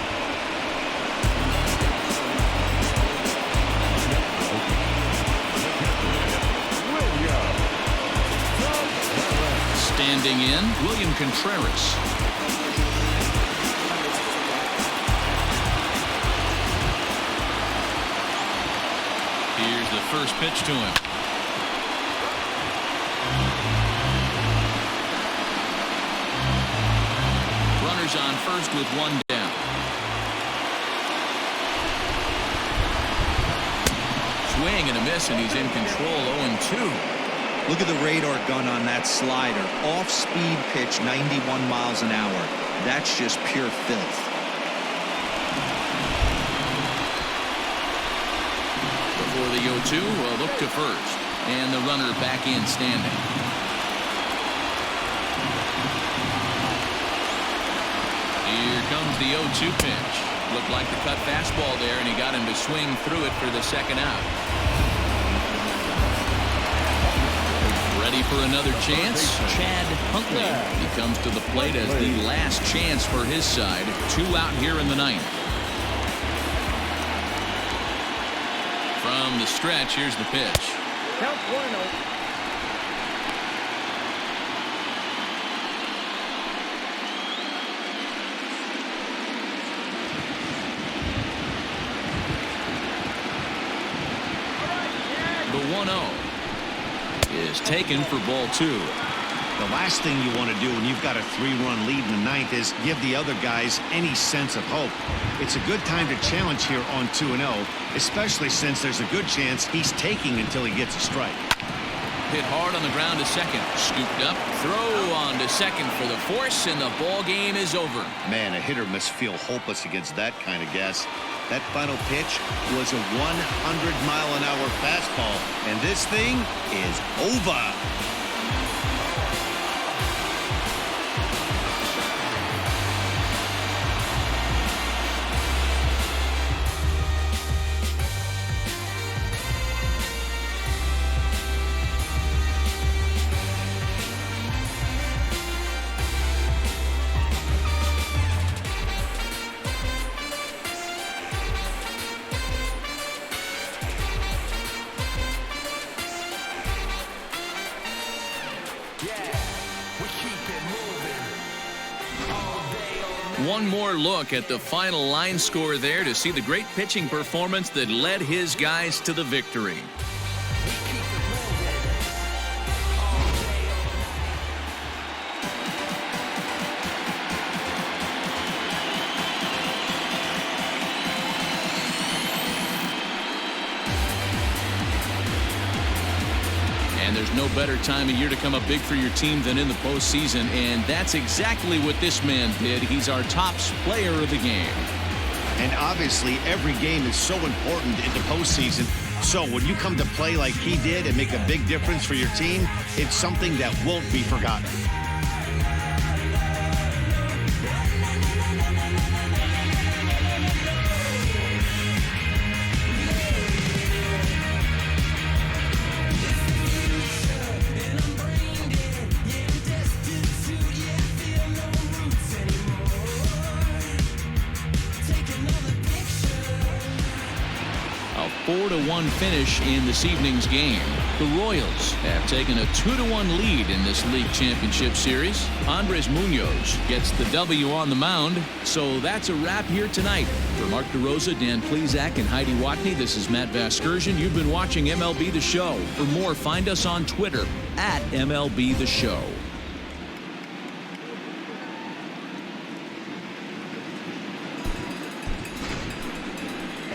Standing in, William Contreras. Here's the first pitch to him. Runners on first with 1 down. Swing and a miss, and he's in control. 0-2. Look at the radar gun on that slider. Off-speed pitch, 91 miles an hour. That's just pure filth. Before the 0-2, a look to first. And the runner back in standing. Here comes the 0-2 pitch. Looked like the cut fastball there, and he got him to swing through it for the second out. Ready for another chance? Chad Huntley. He comes to the plate as the last chance for his side. 2 out here in the ninth. From the stretch, here's the pitch. Count 1-0. The 1-0 is taken for ball 2. The last thing you want to do when you've got a 3-run lead in the ninth is give the other guys any sense of hope. It's a good time to challenge here on 2-0, especially since there's a good chance he's taking until he gets a strike. Hit hard on the ground to second. Scooped up. Throw on to second for the force, and the ball game is over. Man, a hitter must feel hopeless against that kind of gas. That final pitch was a 100-mile-an-hour fastball, and this thing is over. One more look at the final line score there to see the great pitching performance that led his guys to the victory. And there's no better time of year to come up big for your team than in the postseason, and that's exactly what this man did. He's our top player of the game. And obviously, every game is so important in the postseason. So when you come to play like he did and make a big difference for your team, it's something that won't be forgotten. A 4-1 finish in this evening's game. The Royals have taken a 2-1 lead in this league championship series. Andres Munoz gets the W on the mound. So that's a wrap here tonight. For Mark DeRosa, Dan Plesac, and Heidi Watney, this is Matt Vasgersian. You've been watching MLB The Show. For more, find us on Twitter at MLB The Show.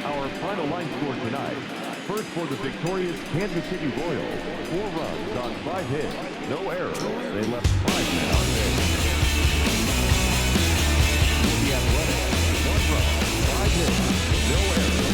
Our final line score tonight. First for the victorious Kansas City Royals. 4 runs on 5 hits. No errors. They left 5 men on base. The Athletics. 1 run, 5 hits. No errors.